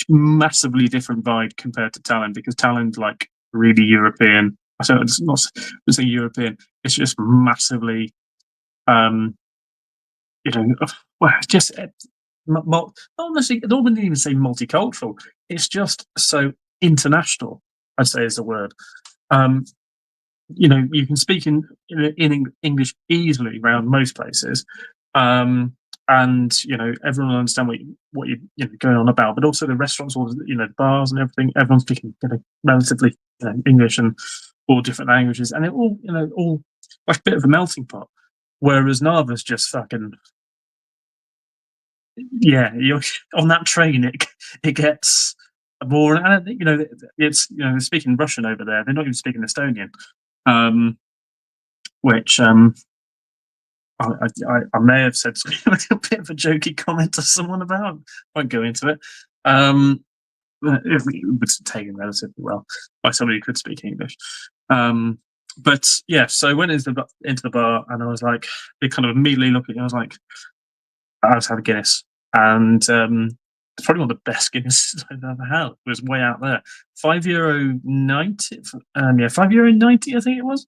massively different vibe compared to Tallinn because Tallinn's like really European. So it's not say European, it's just massively, well, just not necessarily, I don't want to even say multicultural. It's just so international, I'd say is the word. You can speak in English easily around most places, and everyone will understand what you're going on about. But also the restaurants, or the bars and everything, everyone's speaking relatively English and all different languages, and it all like a bit of a melting pot. Whereas Narva's just fucking, yeah, you're on that train. It gets more, and it's they're speaking Russian over there. They're not even speaking Estonian, which I may have said a little bit of a jokey comment to someone about. I won't go into it. It was taken relatively well by somebody who could speak English. But yeah, so I went into the bar and I was like, they kind of immediately looked at me. I was like, I was having Guinness, and it's probably one of the best Guinness I've ever had. It was way out there, €5.90. Yeah, €5.90. I think it was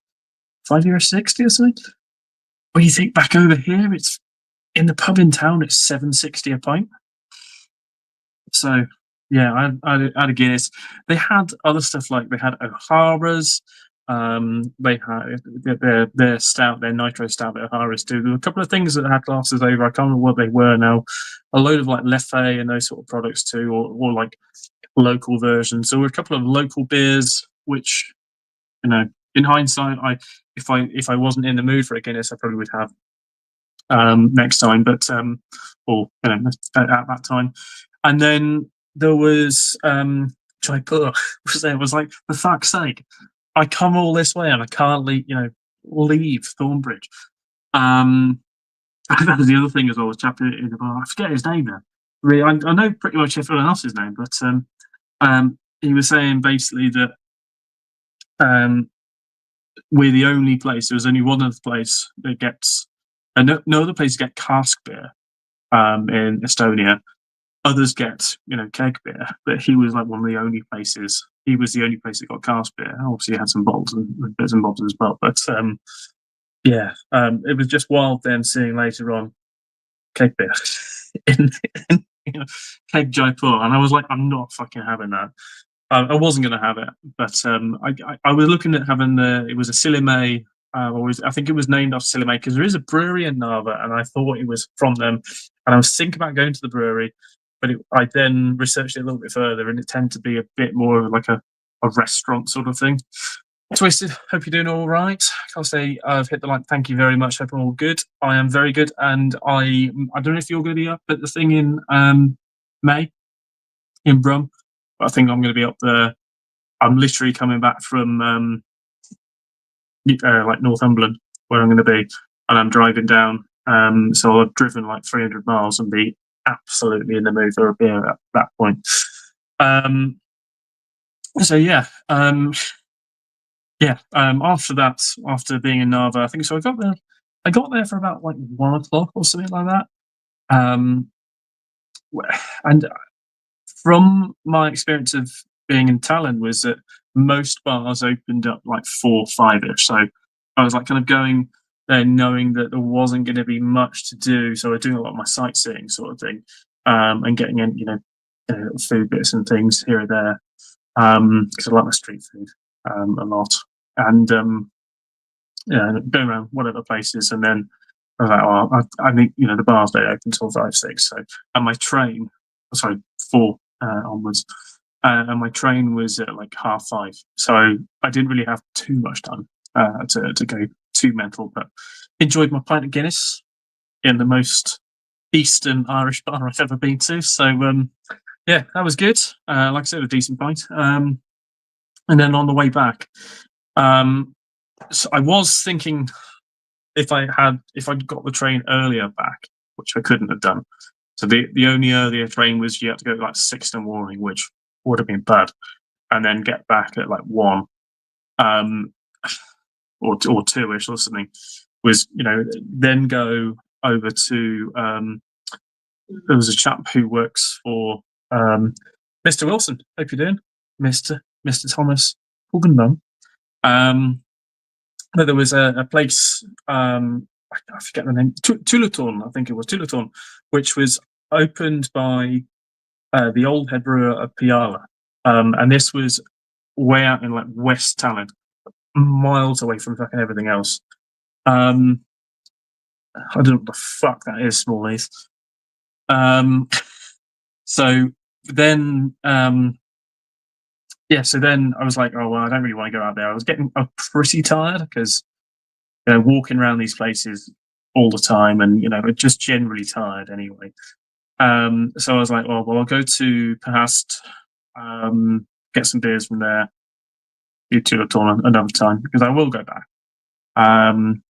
€5.60 or something. When you think back over here, it's in the pub in town. It's €7.60 a pint. So yeah, I had a Guinness. They had other stuff like they had O'Hara's. They had their stout, their nitro stout that O'Hara's do. There were a couple of things that had glasses over. I can't remember what they were now. A load of like Leffe and those sort of products too, or like local versions. So there were a couple of local beers, which in hindsight, if I wasn't in the mood for a Guinness, I probably would have next time, but or at that time. And then there was Jaipur was there. It was like, for fuck's sake, I come all this way and I can't leave Thornbridge. That was the other thing as well. Was chapter in the bar. I forget his name now. Really, I know pretty much everyone else's name, but he was saying basically that we're the only place. There was only one other place that gets, and no other place get cask beer in Estonia. Others get, keg beer, but he was like one of the only places. He was the only place that got cask beer. Obviously, he had some bottles and bits and bobs as well. But it was just wild then seeing later on keg beer in keg Jaipur, and I was like, I'm not fucking having that. I wasn't going to have it, but I was looking at having it was a Silime. I think it was named after Silime because there is a brewery in Narva, and I thought it was from them. And I was thinking about going to the brewery, but I then researched it a little bit further, and it tended to be a bit more like a restaurant sort of thing. Twisted, hope you're doing all right. I'll say I've hit the like. Thank you very much. Hope I'm all good. I am very good, and I don't know if you're going to be up at the thing in May in Brum. I think I'm going to be up there. I'm literally coming back from like Northumberland, where I'm going to be, and I'm driving down. So I've driven like 300 miles and be absolutely in the mood for a beer at that point. So yeah, after that, after being in Narva, I think so. I got there for about like 1 o'clock or something like that. And from my experience of being in Tallinn was that most bars opened up like 4-5ish. So I was like kind of going there knowing that there wasn't going to be much to do. So I was doing a lot of my sightseeing sort of thing, and getting in, food bits and things here and there. Because I like my street food a lot. And going around whatever places, and then I was like, oh, I need, the bars don't open until 5, 6. So, and my train, sorry, 4 onwards, and my train was at like 5:30. So I didn't really have too much time to go too mental, but enjoyed my pint of Guinness in the most Eastern Irish bar I've ever been to. So yeah, that was good. Like I said, a decent pint. And then on the way back, so I was thinking if I'd got the train earlier back, which I couldn't have done. So the only earlier train was you had to go at like 6 in the morning, which would have been bad, and then get back at like 1, um, or 2ish or something. Was then go over to there was a chap who works for Mr. Wilson. Hope you're doing, Mr. Thomas Huggenbaum. No, there was a place, I forget the name, Tullathorn, I think it was Tullathorn, which was opened by the old head brewer of Piala. And this was way out in like West Talent, miles away from fucking everything else. I don't know what the fuck that is, Small East. So then, so then I was like, oh, well, I don't really want to go out there. I was getting pretty tired because, walking around these places all the time and, just generally tired anyway. So I was like, well, I'll go to Pahast, get some beers from there, do Tullathorn another time because I will go back. And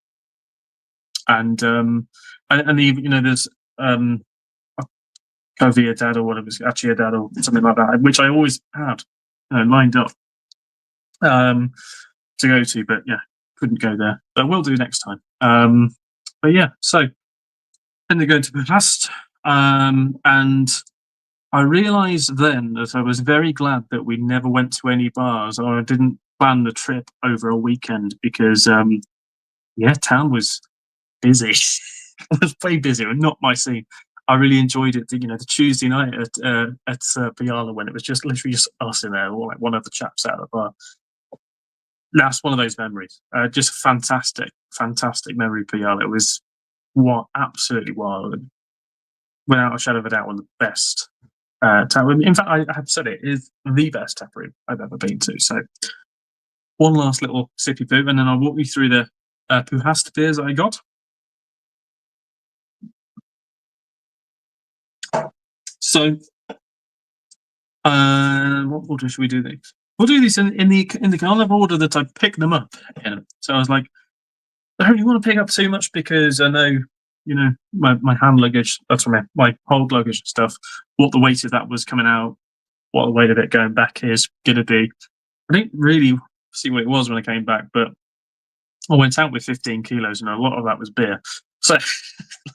even, there's Covia Dad or whatever, Achia Dad or something like that, which I always had lined up to go to, but yeah, couldn't go there. But I will do next time. But yeah, so then they go to Belfast, and I realised then that I was very glad that we never went to any bars or I didn't plan the trip over a weekend because town was busy. It was way busier and not my scene. I really enjoyed it. The Tuesday night at Piala when it was just literally just us in there, or like one of the chaps out of the bar. That's one of those memories. Just fantastic memory. Piala. It was absolutely wild. And without a shadow of a doubt, one of the best tap room. In fact, I have said it is the best tap room I've ever been to. So one last little sippy poo, and then I'll walk you through the Puhast beers that I got. So, what order should we do these? We'll do these in the kind of order that I picked them up in. So I was like, I don't really want to pick up too much because I know, my hand luggage, that's my hold luggage and stuff, what the weight of that was coming out, what the weight of it going back is going to be. I didn't really see what it was when I came back, but I went out with 15 kilos and a lot of that was beer. So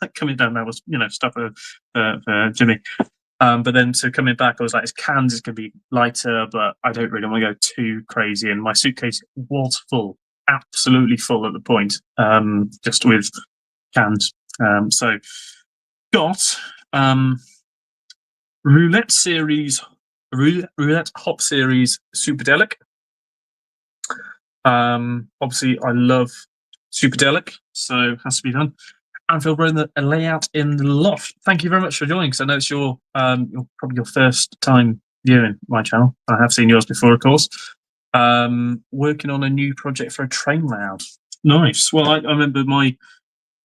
like coming down, that was, stuff for Jimmy. But then coming back, I was like, his cans is going to be lighter, but I don't really want to go too crazy. And my suitcase was full, absolutely full at the point, just with cans. So got Roulette Hop Series Superdelic. Obviously, I love Superdelic, so it has to be done. Anfield Road, a layout in the loft. Thank you very much for joining, because I know it's your probably your first time viewing my channel. I have seen yours before, of course. Working on a new project for a train layout. Nice. Well, I remember my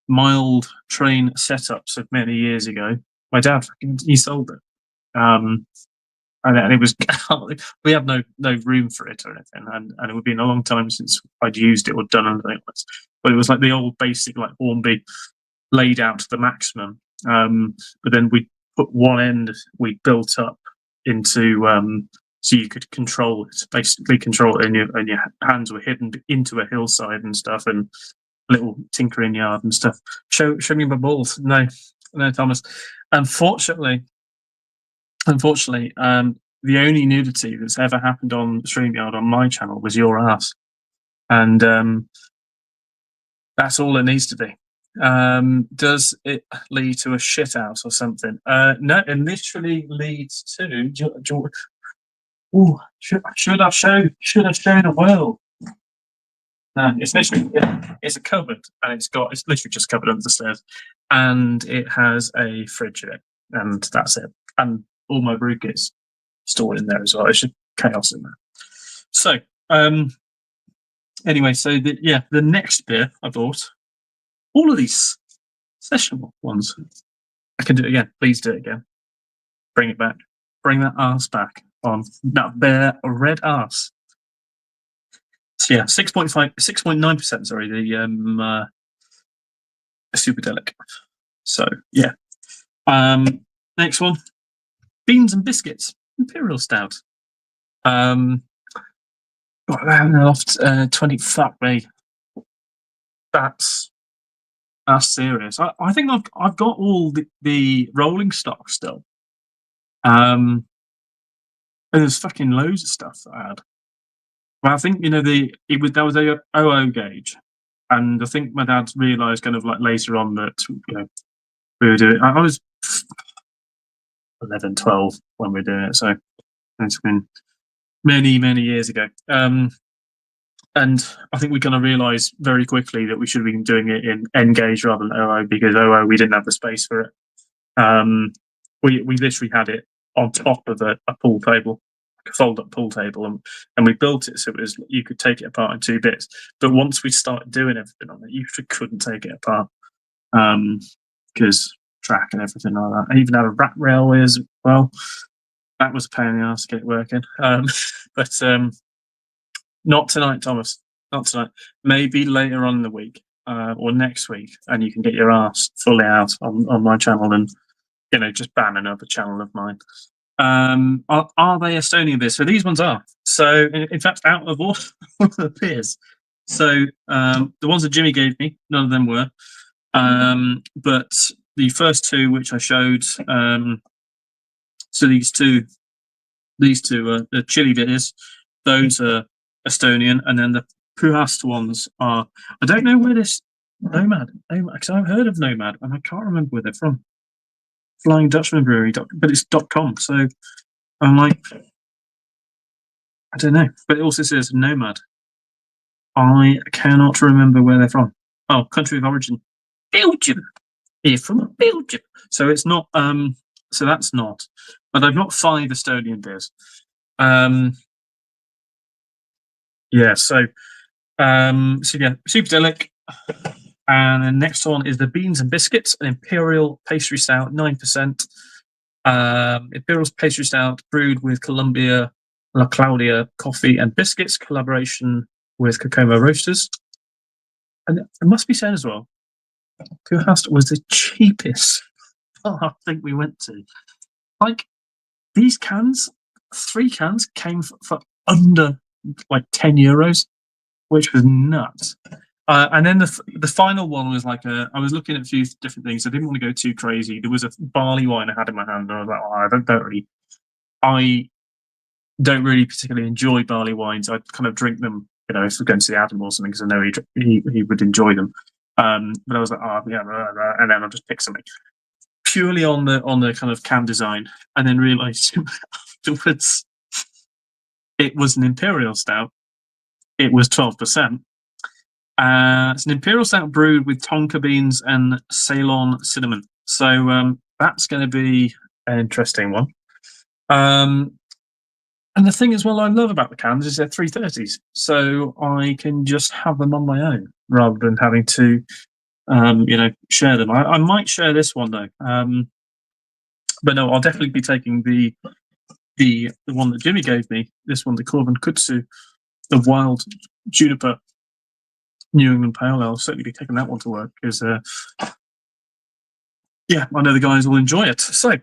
mild train setups of many years ago. My dad, he sold it. And it was we have no room for it or anything, and it would been a long time since I'd used it or done anything else. But it was like the old basic like Hornby laid out to the maximum. But then we put one end we built up into so you could control it, basically control it, and your hands were hidden into a hillside and stuff, and little tinkering yard and stuff. Show me my balls. No, Thomas. Unfortunately, the only nudity that's ever happened on StreamYard on my channel was your ass, and that's all it needs to be. Does it lead to a shit house or something? No, it literally leads to. Should have shown the world. No, it's literally it's a cupboard, and it's literally just cupboard under the stairs, and it has a fridge in it, and that's it. And all my brew kit's stored in there as well. It's just chaos in there. So, anyway, so the next beer I bought, all of these sessionable ones. I can do it again. Please do it again. Bring it back. Bring that arse back on that bare red arse. So yeah, 6.9%. Sorry, the Superdelic. So yeah. Next one, beans and biscuits, imperial stout. Loft 20. Fuck me. That's serious. I think I've got all the rolling stock still. And there's fucking loads of stuff that I had. Well, I think that was a 00 gauge, and I think my dad realised kind of like later on that we were doing. I was 11, 12 when we were doing it, so it's been many years ago. And I think we're going to realise very quickly that we should have been doing it in N gauge rather than 00, because 00 we didn't have the space for it. We literally had it on top of a pool table, like a fold-up pool table, and we built it so it was you could take it apart in 2 bits. But once we started doing everything on it, you couldn't take it apart because track and everything like that. I even had a rat railway as well. That was a pain in the ass to get it working. But not tonight, Thomas. Not tonight. Maybe later on in the week or next week, and you can get your ass fully out on my channel and just ban another channel of mine. Are they Estonian beers? So these ones are. So in fact, out of all the beers, so the ones that Jimmy gave me, none of them were. But the first 2 which I showed, so these two are the chili beers. Those are Estonian, and then the Puhast ones are. I don't know where this Nomad, because I've heard of Nomad, and I can't remember where they're from. Flying Dutchman Brewery, but it's .com. So I'm like, I don't know, but it also says Nomad. I cannot remember where they're from. Oh, country of origin, Belgium. You're from Belgium, so it's not. So that's not. But I've got 5 Estonian beers. Yeah. So yeah, Superdelic. And the next one is the beans and biscuits, an imperial pastry stout, 9%. Imperial pastry stout brewed with Columbia La Claudia coffee and biscuits, collaboration with Kokomo Roasters. And it must be said as well, Puhast was the cheapest I think we went to. Like, these cans, 3 cans came for under like €10, which was nuts. And then the final one was like I was looking at a few different things. I didn't want to go too crazy. There was a barley wine I had in my hand, and I was like, I don't really particularly enjoy barley wines. I kind of drink them, if we're going to see Adam or something, because I know he would enjoy them. But I was like, yeah, and then I'll just pick something purely on the kind of can design, and then realised afterwards it was an imperial stout. It was 12%. It's an imperial stout brewed with tonka beans and Ceylon cinnamon. So that's going to be an interesting one. And the thing as well I love about the cans is they're 330s, so I can just have them on my own rather than having to, share them. I might share this one though, but no, I'll definitely be taking the one that Jimmy gave me. This one, the Corvin Kutsu, the wild juniper New England Pale Ale. I'll certainly be taking that one to work because, yeah, I know the guys will enjoy it. So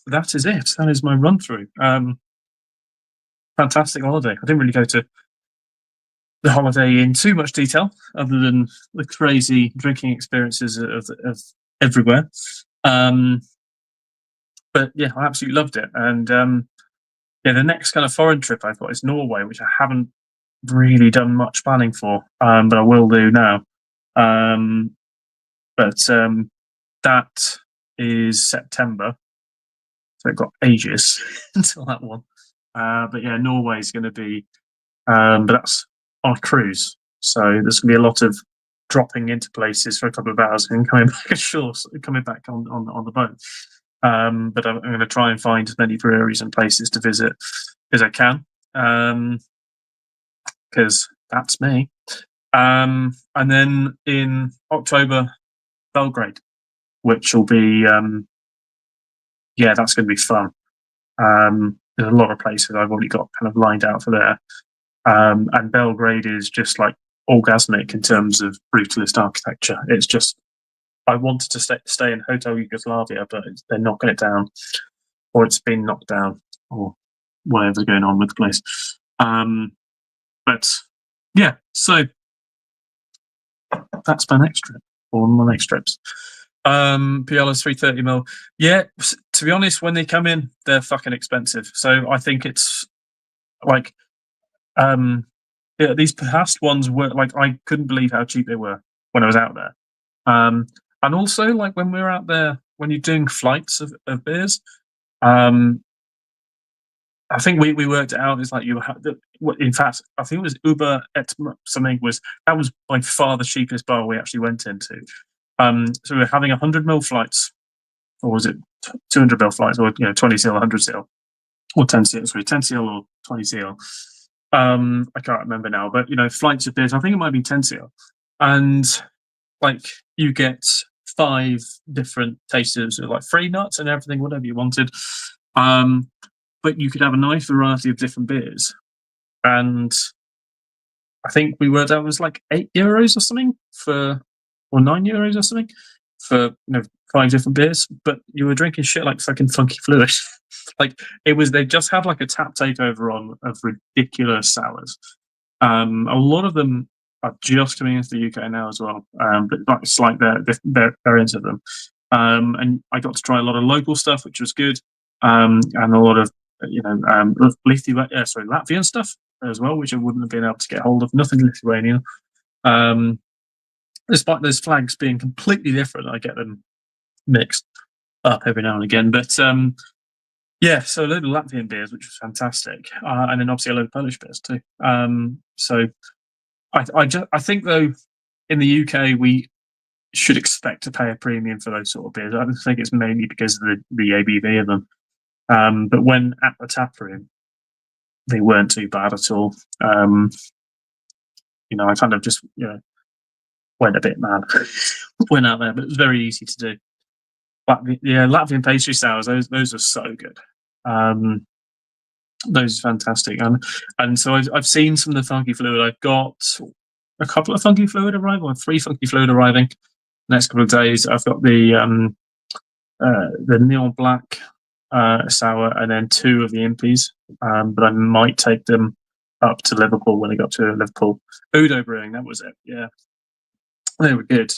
that is it. That is my run through. Fantastic holiday. I didn't really go to the holiday in too much detail, other than the crazy drinking experiences of everywhere. But yeah, I absolutely loved it. And yeah, the next kind of foreign trip I've got is Norway, which I haven't really done much planning for, but I will do now. But that is September, so I've got ages until that one. But yeah, Norway is going to be, but that's on a cruise. So there's going to be a lot of dropping into places for a couple of hours and coming back ashore, coming back on the boat. But I'm going to try and find as many breweries and places to visit as I can, because that's me. And then in October, Belgrade, which will be that's going to be fun. There's a lot of places I've already got kind of lined out for there, and Belgrade is just like orgasmic in terms of brutalist architecture. It's just, I wanted to stay in Hotel Yugoslavia, but they're knocking it down, or it's been knocked down, or whatever's going on with the place. But yeah, so that's my next trip, or my next trips. Piola's 330ml. Yeah, to be honest, when they come in, they're fucking expensive. So I think it's like, these past ones were like, I couldn't believe how cheap they were when I was out there. And also, like, when we were out there, when you're doing flights of beers, I think we worked it out. It's like you have, in fact, I think it was Uber et something that was by far the cheapest bar we actually went into. So we were having 100ml flights, or was it 200ml flights, or 20 seal, 100 seal, or 10 seal, sorry, 10 seal or 20 seal. I can't remember now, but flights of beers. I think it might be 10 seal, and like you get 5 different tasters of like free nuts and everything, whatever you wanted. But you could have a nice variety of different beers, and I think we worked out it was like €8 or something or €9 or something for 5 different beers. But you were drinking shit like fucking funky fluid. Like it was, they just had like a tap takeover on of ridiculous sours. A lot of them are just coming into the UK now as well, but it's like they're variants of them. And I got to try a lot of local stuff, which was good, and a lot of Latvian stuff as well, which I wouldn't have been able to get hold of. Nothing Lithuanian. Despite those flags being completely different, I get them mixed up every now and again. But so a load of Latvian beers, which was fantastic, and then obviously a load of Polish beers too. So I think though, in the UK we should expect to pay a premium for those sort of beers. I think it's mainly because of the ABV of them. But when at the tap room, they weren't too bad at all. I kind of just went a bit mad, went out there, but it was very easy to do. But Latvian pastry sours, those are so good. Those are fantastic, and so I've seen some of the funky fluid. I've got a couple of funky fluid arriving, or 3 funky fluid arriving next couple of days. I've got the neon black sour, and then 2 of the impies. But I might take them up to Liverpool when I got to Liverpool. Udo Brewing, that was it. Yeah, they were good.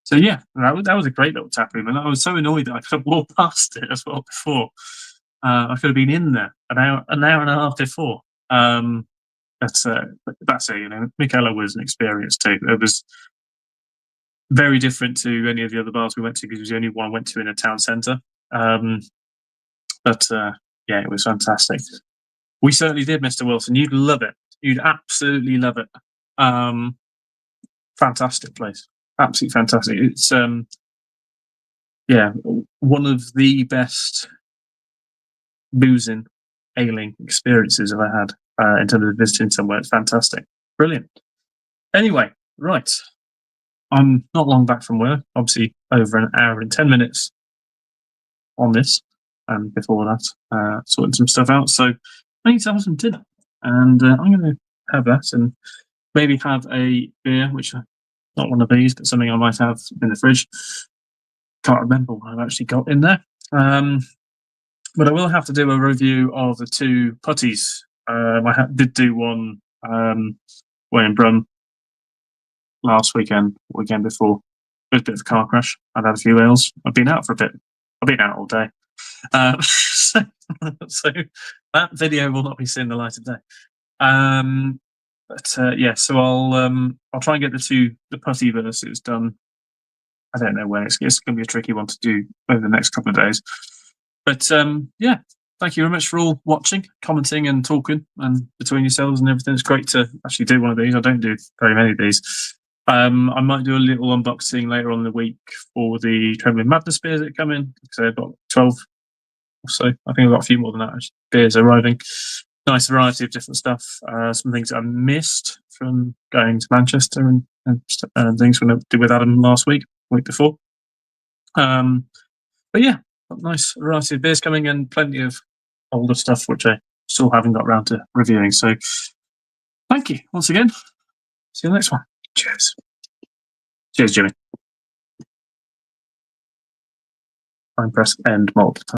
So yeah, that was a great little tap room, and I was so annoyed that I could have walked past it as well before. I could have been in there an hour and a half before. That's it. Michela was an experience too. It was very different to any of the other bars we went to, because it was the only one I went to in a town centre. But it was fantastic. We certainly did, Mr. Wilson. You'd love it. You'd absolutely love it. Fantastic place. Absolutely fantastic. It's one of the best boozing, ailing experiences I've ever had in terms of visiting somewhere. It's fantastic. Brilliant. Anyway, right. I'm not long back from work, obviously over an hour and 10 minutes on this, and before that, sorting some stuff out. So I need to have some dinner, and I'm going to have that, and maybe have a beer, which not one of these, but something I might have in the fridge. Can't remember what I've actually got in there. But I will have to do a review of the 2 putties. I did do one way in Brum last weekend before. It was a bit of a car crash. I'd had a few ales. I've been out for a bit. I've been out all day. So that video will not be seeing the light of day. So I'll try and get the putty versus done. I don't know when. It's going to be a tricky one to do over the next couple of days. But thank you very much for all watching, commenting, and talking, and between yourselves and everything. It's great to actually do one of these. I don't do very many of these. I might do a little unboxing later on in the week for the Trembling Madness beers that come in. So I've got 12 or so. I think I've got a few more than that. Actually. Beers arriving. Nice variety of different stuff. Some things I missed from going to Manchester and things we did with Adam last week before. But yeah, nice variety of beers coming and plenty of older stuff which I still haven't got around to reviewing. So thank you once again. See you next one. Cheers. Cheers, Jimmy. Time press end multiple times.